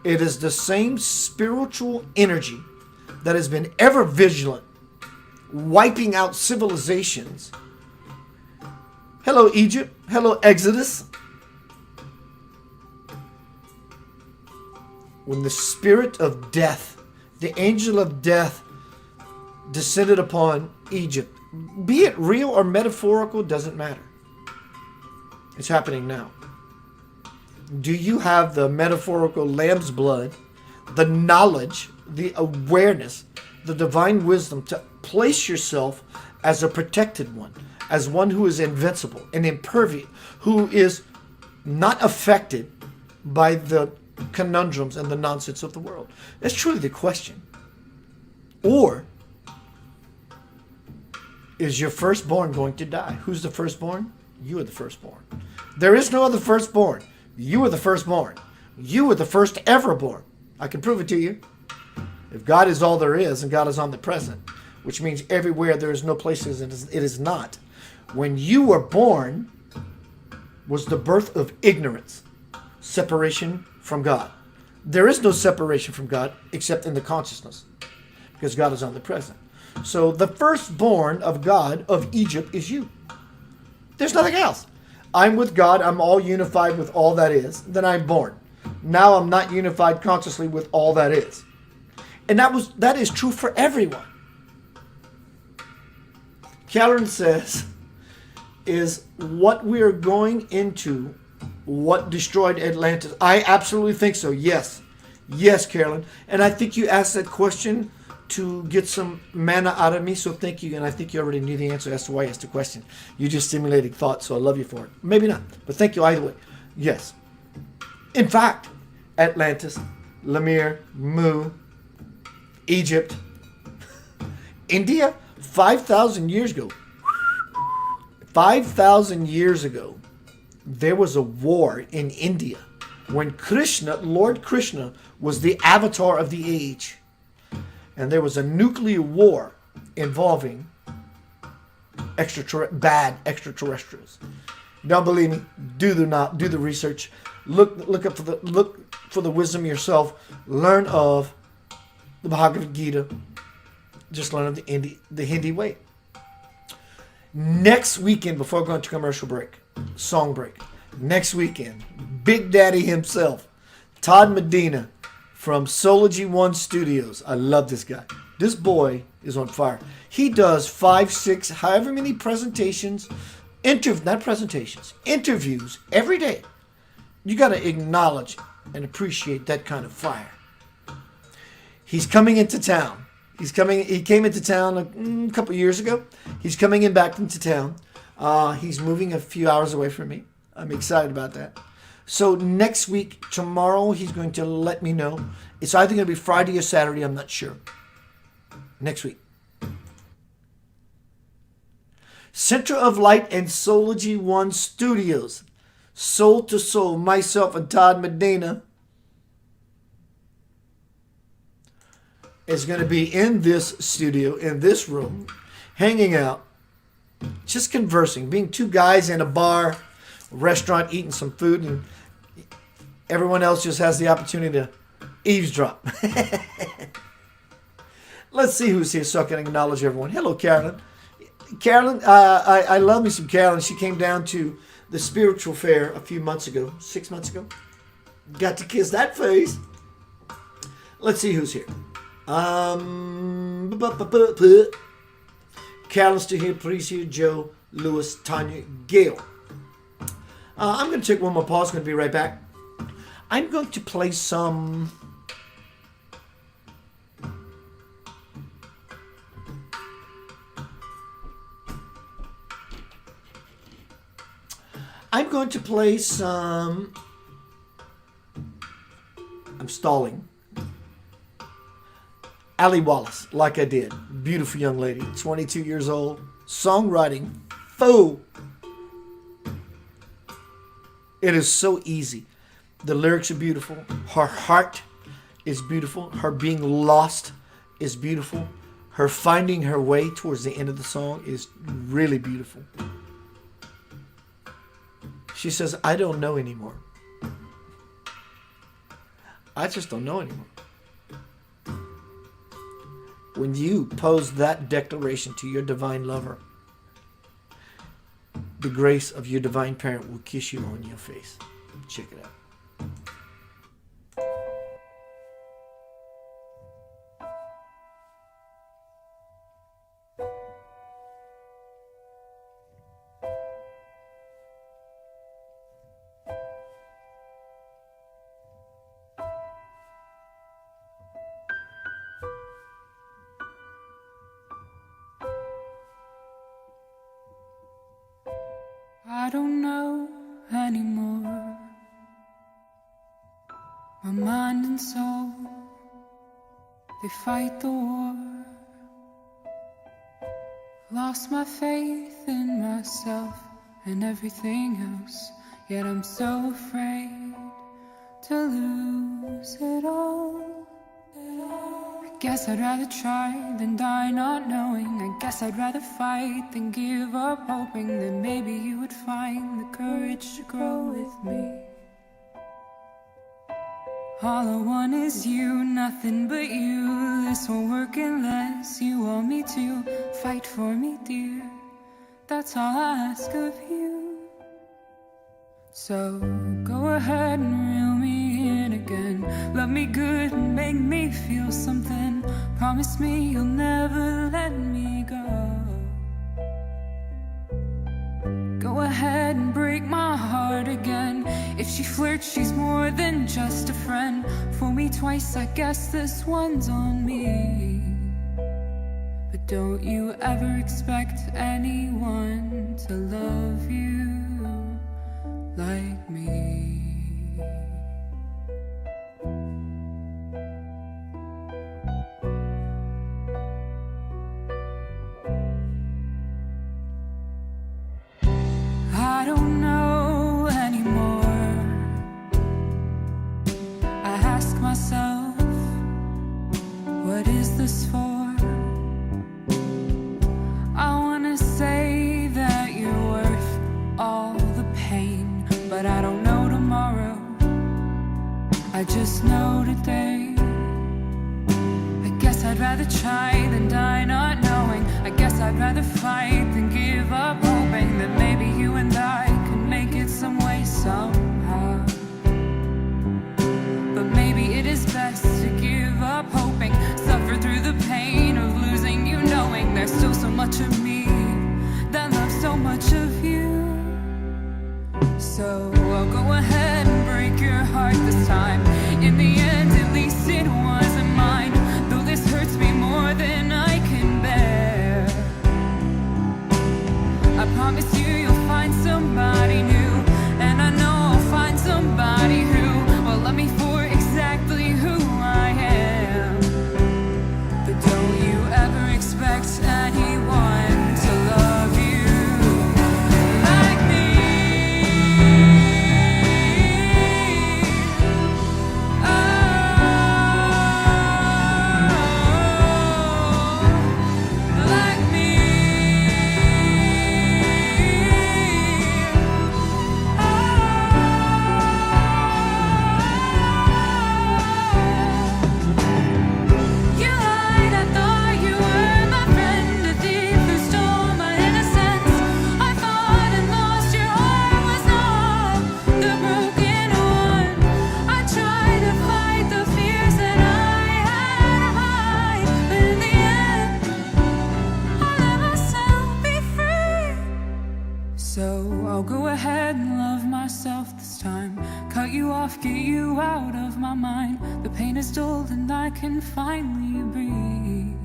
It is the same spiritual energy that has been ever vigilant, wiping out civilizations. Hello, Egypt. Hello, Exodus. When the spirit of death, the angel of death, descended upon Egypt, be it real or metaphorical, doesn't matter. It's happening now. Do you have the metaphorical lamb's blood, the knowledge, the awareness, the divine wisdom to place yourself as a protected one, as one who is invincible and impervious, who is not affected by the conundrums and the nonsense of the world? That's truly the question. Or is your firstborn going to die? Who's the firstborn? You are the firstborn. There is no other firstborn. You are the firstborn. You are the first ever born. I can prove it to you. If God is all there is and God is omnipresent, which means everywhere there is no places it is not. When you were born was the birth of ignorance, separation from God. There is no separation from God except in the consciousness, because God is omnipresent. So the firstborn of God of Egypt is you. There's nothing else. I'm with God. I'm all unified with all that is. Then I'm born. Now I'm not unified consciously with all that is. And that is true for everyone. Calvin says, is what we are going into what destroyed Atlantis? I absolutely think so. Yes. Yes, Carolyn. And I think you asked that question to get some mana out of me, so thank you. And I think you already knew the answer as to why I asked the question. You just stimulated thought, so I love you for it. Maybe not, but thank you either way. Yes. In fact, Atlantis, Lemur, Mu, Egypt, India, 5,000 years ago. 5,000 years ago, there was a war in India when Krishna, Lord Krishna, was the avatar of the age. And there was a nuclear war involving bad extraterrestrials. Don't believe me? Do the research. Look for the wisdom yourself. Learn of the Bhagavad Gita. Just learn of the Hindi way. Next weekend, before going to commercial break, song break. Next weekend, Big Daddy himself, Todd Medina, from Sology One Studios. I love this guy. This boy is on fire. He does 5, 6, however many presentations, interviews every day. You got to acknowledge and appreciate that kind of fire. He's coming into town. He came into town a couple years ago. He's coming back into town. He's moving a few hours away from me. I'm excited about that. So next week, tomorrow, he's going to let me know. It's either going to be Friday or Saturday. I'm not sure. Next week. Center of Light and Sology One Studios. Soul to Soul. Myself and Todd Medina is going to be in this studio, in this room, hanging out, just conversing, being two guys in a bar, restaurant, eating some food, and everyone else just has the opportunity to eavesdrop. Let's see who's here so I can acknowledge everyone. Hello, Carolyn. Carolyn, I love me some Carolyn. She came down to the spiritual fair a few months ago, 6 months ago. Got to kiss that face. Let's see who's here. Carolyn's still here. Please here. Joe, Lewis, Tanya, Gail. I'm going to take one more pause. Going to be right back. I'm going to play some... I'm going to play some... I'm stalling. Allie Wallace, Like I Did. Beautiful young lady, 22 years old. Songwriting. Faux. It is so easy. The lyrics are beautiful. Her heart is beautiful. Her being lost is beautiful. Her finding her way towards the end of the song is really beautiful. She says, I don't know anymore. I just don't know anymore. When you pose that declaration to your divine lover, the grace of your divine parent will kiss you on your face. Check it out.
I don't know anymore. My mind and soul, they fight the war. Lost my faith in myself and everything else. Yet I'm so afraid to lose it all. I guess I'd rather try than die not knowing. I guess I'd rather fight than give up hoping that maybe you would find the courage to grow with me. All I want is you, nothing but you. This won't work unless you want me to fight for me, dear. That's all I ask of you. So go ahead and reel me in again. Love me good and make me feel something. Promise me you'll never let me go. Go ahead and break my heart again. If she flirts, she's more than just a friend. Fool me twice, I guess this one's on me. But don't you ever expect anyone to love you like me. I don't know anymore. I ask myself, what is this for? I wanna say that you're worth all the pain, but I don't know tomorrow. I just know today. I guess I'd rather try than die not knowing. I guess I'd rather fight than give up hoping that maybe you and I could make it some way somehow. But maybe it is best to give up hoping, suffer through the pain of losing you, knowing there's still so much of me that loves so much of you. So I'll go ahead and break your heart this time. In the end, at least it wasn't mine. Though this hurts me more than I can bear, I promise you you'll find somebody new. And I know I'll find somebody who will love me for exactly who I am. But don't you ever expect anyone to love you like me. The pain is dulled and I can finally breathe.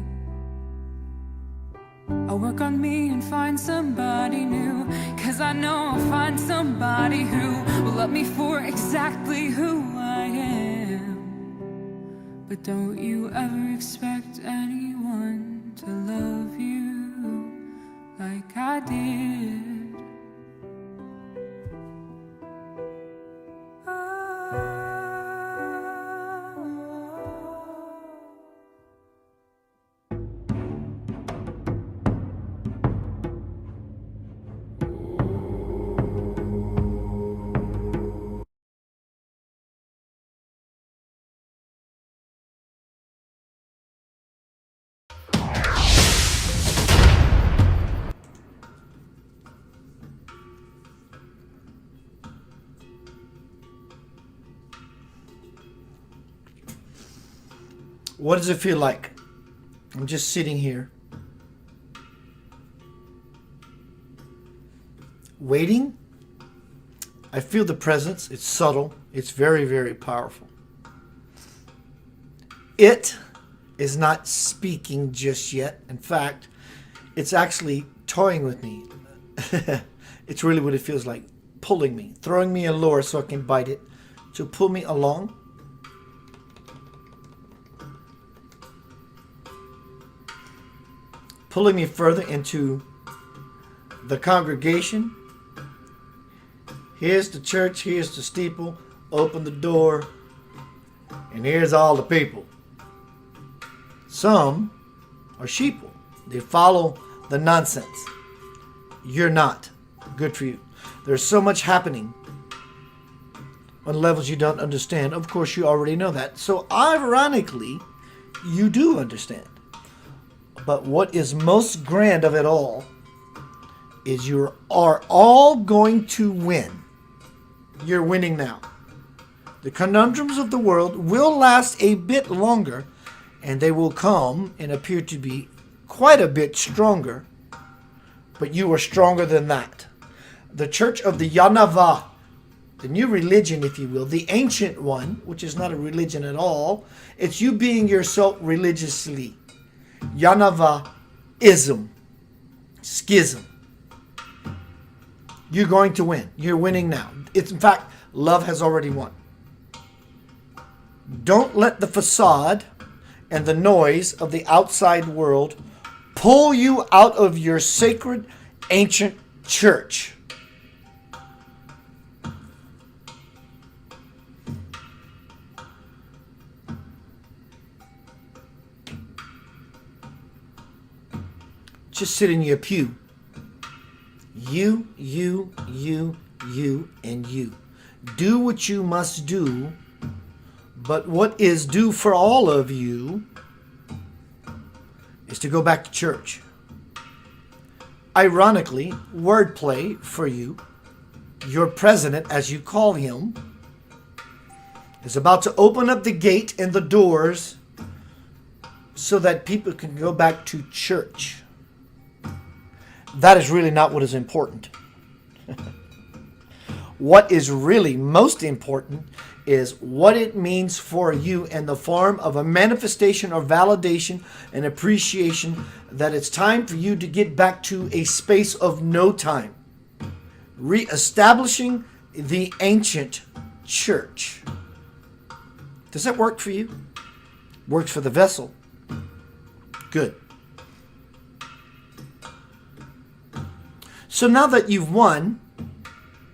I'll work on me and find somebody new, 'cause I know I'll find somebody who will love me for exactly who I am. But don't you ever expect anyone to love you like I did.
What does it feel like? I'm just sitting here, waiting. I feel the presence. It's subtle. It's very, very powerful. It is not speaking just yet. In fact, it's actually toying with me. It's really what it feels like. Pulling me, throwing me a lure so I can bite it, to pull me along. Pulling me further into the congregation. Here's the church, here's the steeple, open the door, and here's all the people. Some are sheeple. They follow the nonsense. You're not. Good for you. There's so much happening on levels you don't understand. Of course, you already know that. So ironically, you do understand. But what is most grand of it all is you are all going to win. You're winning now. The conundrums of the world will last a bit longer, and they will come and appear to be quite a bit stronger. But you are stronger than that. The Church of the Yanava, the new religion, if you will, the ancient one, which is not a religion at all, it's you being yourself religiously. Yanava-ism, schism. You're going to win. You're winning now. It's, in fact, love has already won. Don't let the facade and the noise of the outside world pull you out of your sacred ancient church. Just sit in your pew. You, and you. Do what you must do, but what is due for all of you is to go back to church. Ironically, wordplay for you, your president, as you call him, is about to open up the gate and the doors so that people can go back to church. That is really not what is important. What is really most important is what it means for you in the form of a manifestation or validation and appreciation that it's time for you to get back to a space of no time. Reestablishing the ancient church. Does that work for you? Works for the vessel. Good. So now that you've won,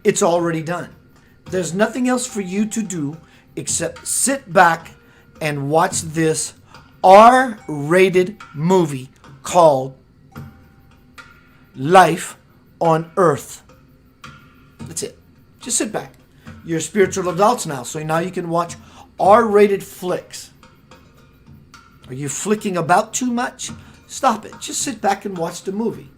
it's already done. There's nothing else for you to do except sit back and watch this R-rated movie called Life on Earth. That's it. Just sit back. You're spiritual adults now, so now you can watch R-rated flicks. Are you flicking about too much? Stop it. Just sit back and watch the movie.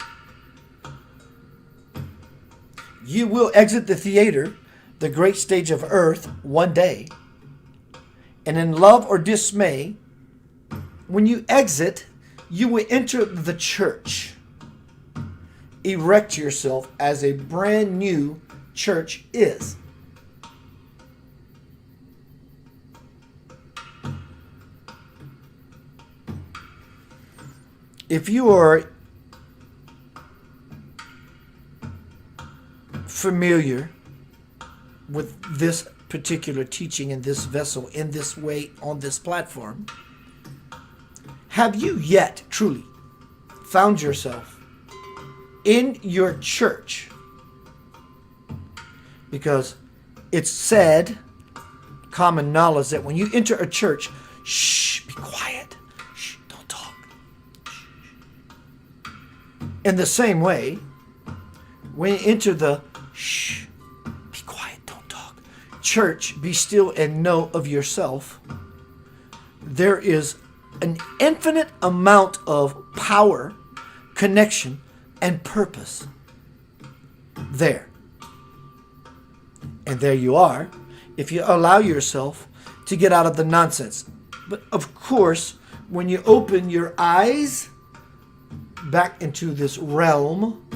You will exit the theater, the great stage of earth, one day. And in love or dismay, when you exit, you will enter the church. Erect yourself as a brand new church is. if you are familiar with this particular teaching in this vessel, in this way, on this platform, have you yet truly found yourself in your church? Because it's said, common knowledge, that when you enter a church, shh, be quiet. Shh, don't talk. Shh. In the same way, when you enter the shh, be quiet, don't talk, church, be still and know of yourself, there is an infinite amount of power, connection, and purpose there. And there you are, if you allow yourself to get out of the nonsense. But of course, when you open your eyes back into this realm,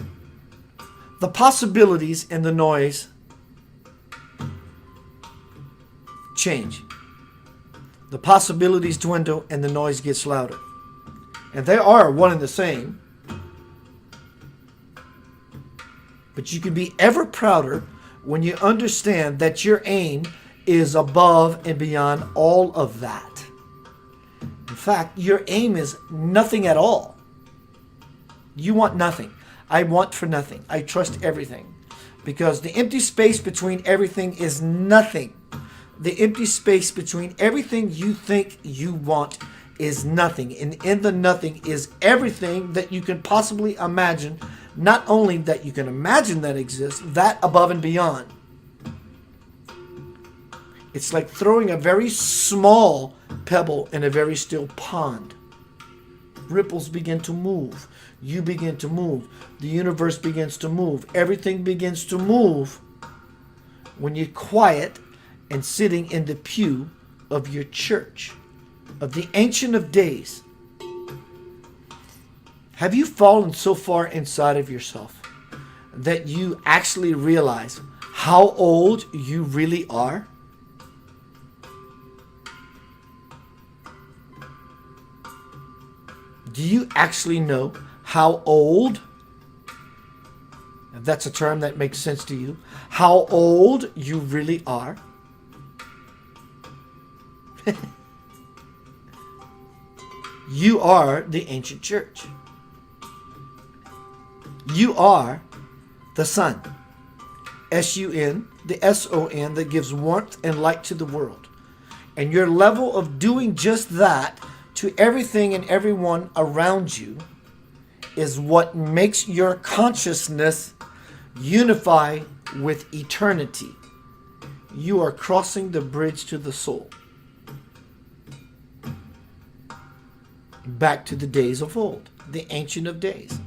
the possibilities and the noise change. The possibilities dwindle and the noise gets louder. And they are one and the same. But you can be ever prouder when you understand that your aim is above and beyond all of that. In fact, your aim is nothing at all. You want nothing. I want for nothing. I trust everything. Because the empty space between everything is nothing. The empty space between everything you think you want is nothing. And in the nothing is everything that you can possibly imagine. Not only that you can imagine that exists, that above and beyond. It's like throwing a very small pebble in a very still pond. Ripples begin to move. You begin to move. The universe begins to move. Everything begins to move when you're quiet and sitting in the pew of your church, of the Ancient of Days. Have you fallen so far inside of yourself that you actually realize how old you really are? Do you actually know how old, if that's a term that makes sense to you, how old you really are? You are the ancient church. You are the sun. S-U-N, the S-O-N, that gives warmth and light to the world. And your level of doing just that to everything and everyone around you is what makes your consciousness unify with eternity. You are crossing the bridge to the soul. Back to the days of old, the Ancient of Days.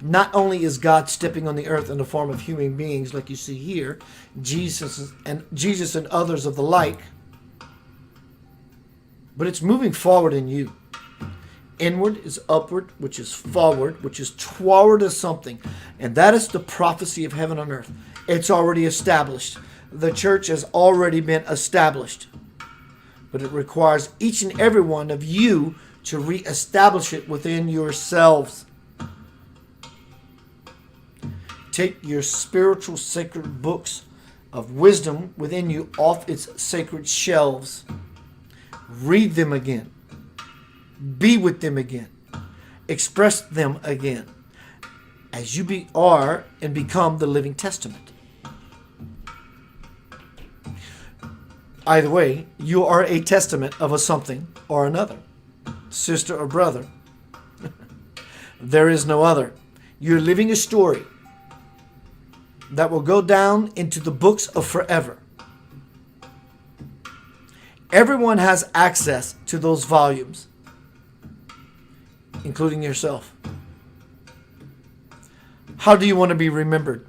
Not only is God stepping on the earth in the form of human beings like you see here, Jesus and others of the like, but it's moving forward in you. Inward is upward, which is forward, which is toward of something. And that is the prophecy of heaven on earth. It's already established. The church has already been established. But it requires each and every one of you to reestablish it within yourselves. Take your spiritual sacred books of wisdom within you off its sacred shelves. Read them again. Be with them again. Express them again. As you are and become the living testament. Either way, you are a testament of a something or another. Sister or brother. There is no other. You're living a story that will go down into the books of forever. Everyone has access to those volumes, including yourself. How do you want to be remembered?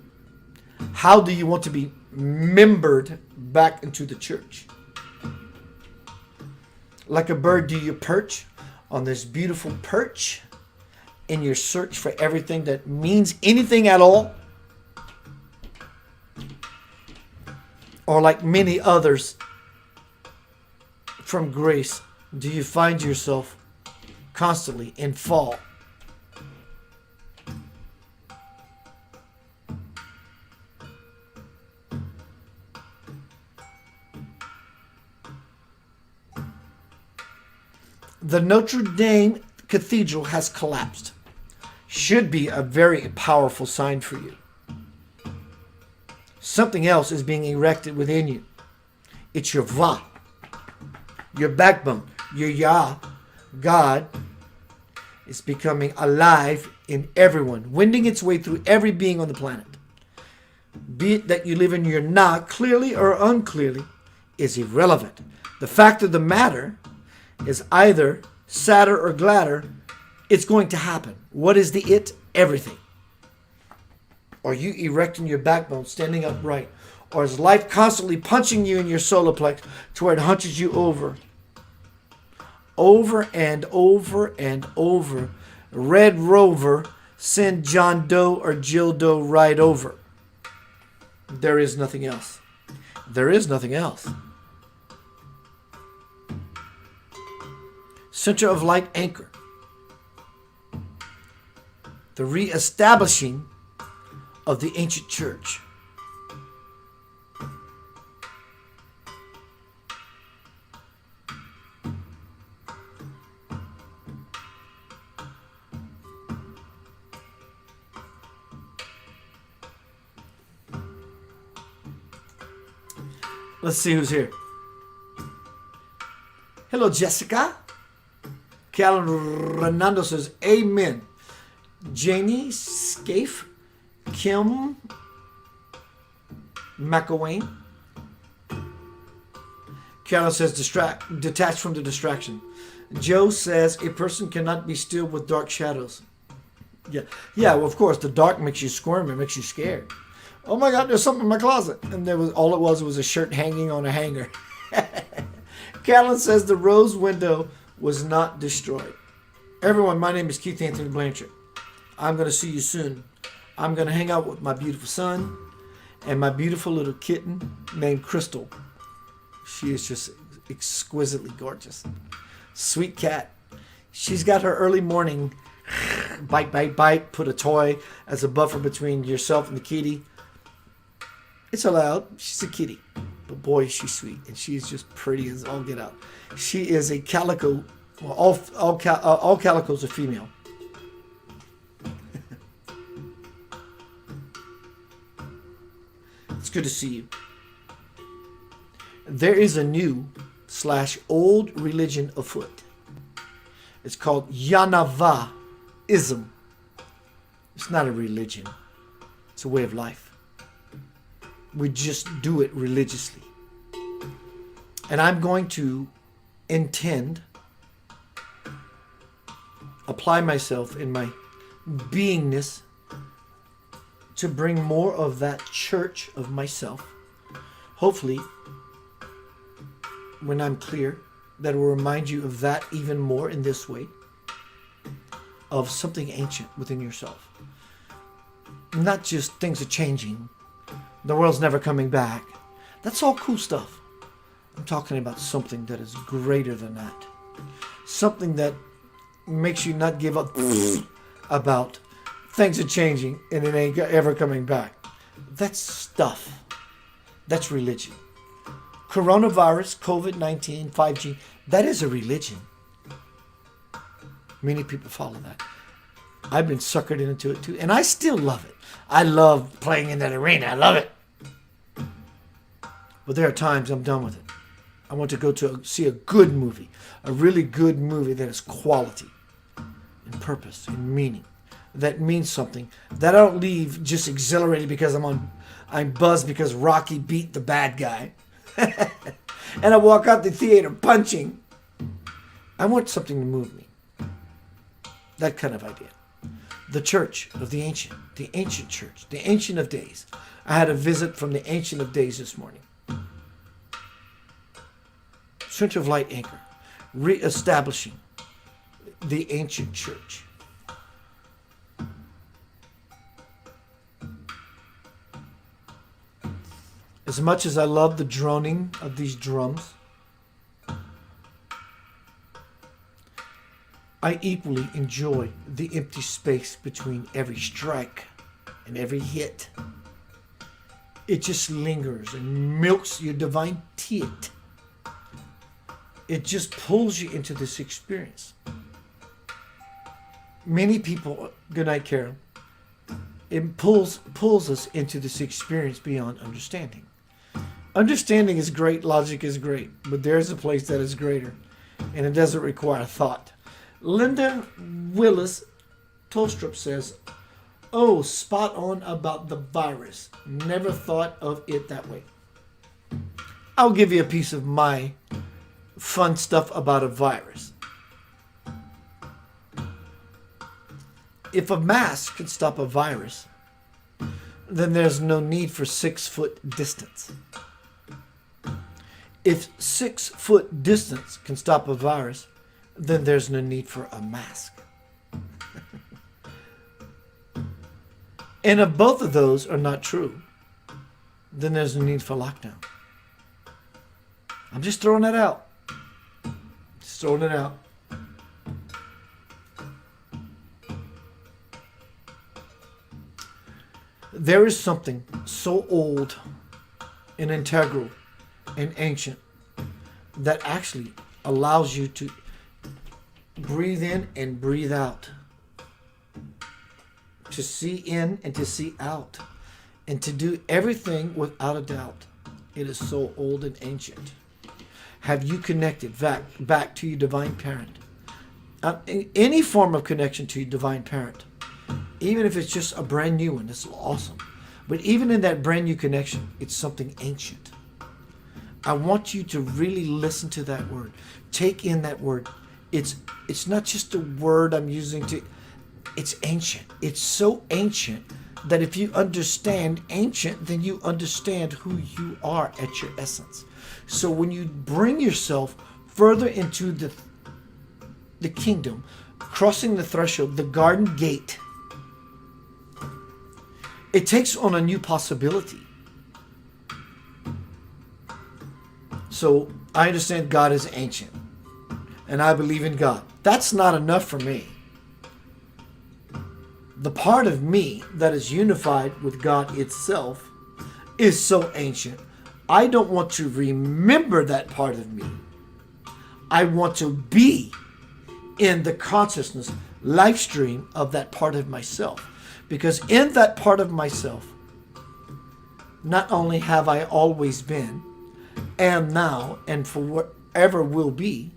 How do you want to be membered back into the church? Like a bird, do you perch on this beautiful perch in your search for everything that means anything at all? Or like many others from grace, do you find yourself constantly in fall. The Notre Dame Cathedral has collapsed. Should be a very powerful sign for you. Something else is being erected within you. It's your Va, your backbone, your Yah. God is becoming alive in everyone, winding its way through every being on the planet. Be it that you live in your Na, clearly or unclearly, is irrelevant. The fact of the matter is either sadder or gladder, it's going to happen. What is the it? Everything. Are you erecting your backbone, standing upright? Or is life constantly punching you in your solar plex to where it hunches you over? Over and over and over. Red Rover, send John Doe or Jill Doe right over. There is nothing else. There is nothing else. Center of light anchor. The reestablishing of the ancient church. Let's see who's here. Hello, Jessica. Cal Renando says, Amen. Janie Scaife, Kim McElwain. Carol says, detached from the distraction. Joe says, a person cannot be still with dark shadows. Yeah, well, of course, the dark makes you squirm. It makes you scared. Oh my God, there's something in my closet. And all it was a shirt hanging on a hanger. Callan says the rose window was not destroyed. Everyone, my name is Keith Anthony Blanchard. I'm going to see you soon. I'm going to hang out with my beautiful son and my beautiful little kitten named Crystal. She is just exquisitely gorgeous. Sweet cat. She's got her early morning bite, put a toy as a buffer between yourself and the kitty. It's allowed. She's a kitty. But boy, she's sweet. And she's just pretty as all get out. She is a calico. Well, all calicos are female. It's good to see you. There is a new /old religion afoot. It's called Yanavaism. It's not a religion. It's a way of life. We just do it religiously. And I'm going to apply myself in my beingness to bring more of that church of myself. Hopefully, when I'm clear, that will remind you of that even more in this way, of something ancient within yourself. Not just things are changing, the world's never coming back. That's all cool stuff. I'm talking about something that is greater than that. Something that makes you not give up about things are changing and it ain't ever coming back. That's stuff. That's religion. Coronavirus, COVID-19, 5G, that is a religion. Many people follow that. I've been suckered into it too, and I still love it. I love playing in that arena. I love it. But there are times I'm done with it. I want to go to see a good movie, a really good movie that has quality and purpose and meaning, that means something, that I don't leave just exhilarated because I'm buzzed because Rocky beat the bad guy. And I walk out the theater punching. I want something to move me. That kind of idea. The church of the ancient church, the ancient of days. I had a visit from the ancient of days this morning. Center of light anchor, reestablishing the ancient church. As much as I love the droning of these drums, I equally enjoy the empty space between every strike and every hit. It just lingers and milks your divine teat. It just pulls you into this experience. Many people, good night, Karen, it pulls us into this experience beyond understanding. Understanding is great, logic is great, but there's a place that is greater, and it doesn't require thought. Linda Willis Tolstrup says, "Oh, spot on about the virus. Never thought of it that way." I'll give you a piece of my fun stuff about a virus. If a mask can stop a virus, then there's no need for 6-foot distance. If 6-foot distance can stop a virus, then there's no need for a mask. And if both of those are not true, then there's no need for lockdown. I'm just throwing that out. Just throwing it out. There is something so old and integral and ancient that actually allows you to breathe in and breathe out, to see in and to see out, and to do everything without a doubt. It is so old and ancient. Have you connected back to your divine parent? Any form of connection to your divine parent, even if it's just a brand new one, it's awesome. But even in that brand new connection, it's something ancient. I want you to really listen to that word. Take in that word. It's not just a word I'm using to, it's ancient. It's so ancient that if you understand ancient, then you understand who you are at your essence. So when you bring yourself further into the kingdom, crossing the threshold, the garden gate, it takes on a new possibility. So I understand God is ancient, and I believe in God. That's not enough for me. The part of me that is unified with God itself is so ancient. I don't want to remember that part of me. I want to be in the consciousness, life stream of that part of myself. Because in that part of myself, not only have I always been, am now, and forever will be,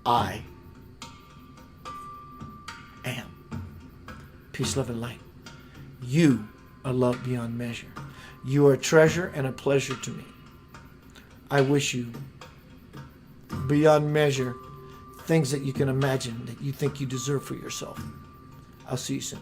I am peace, love, and light. You are love beyond measure. You are a treasure and a pleasure to me. I wish you beyond measure things that you can imagine that you think you deserve for yourself. I'll see you soon.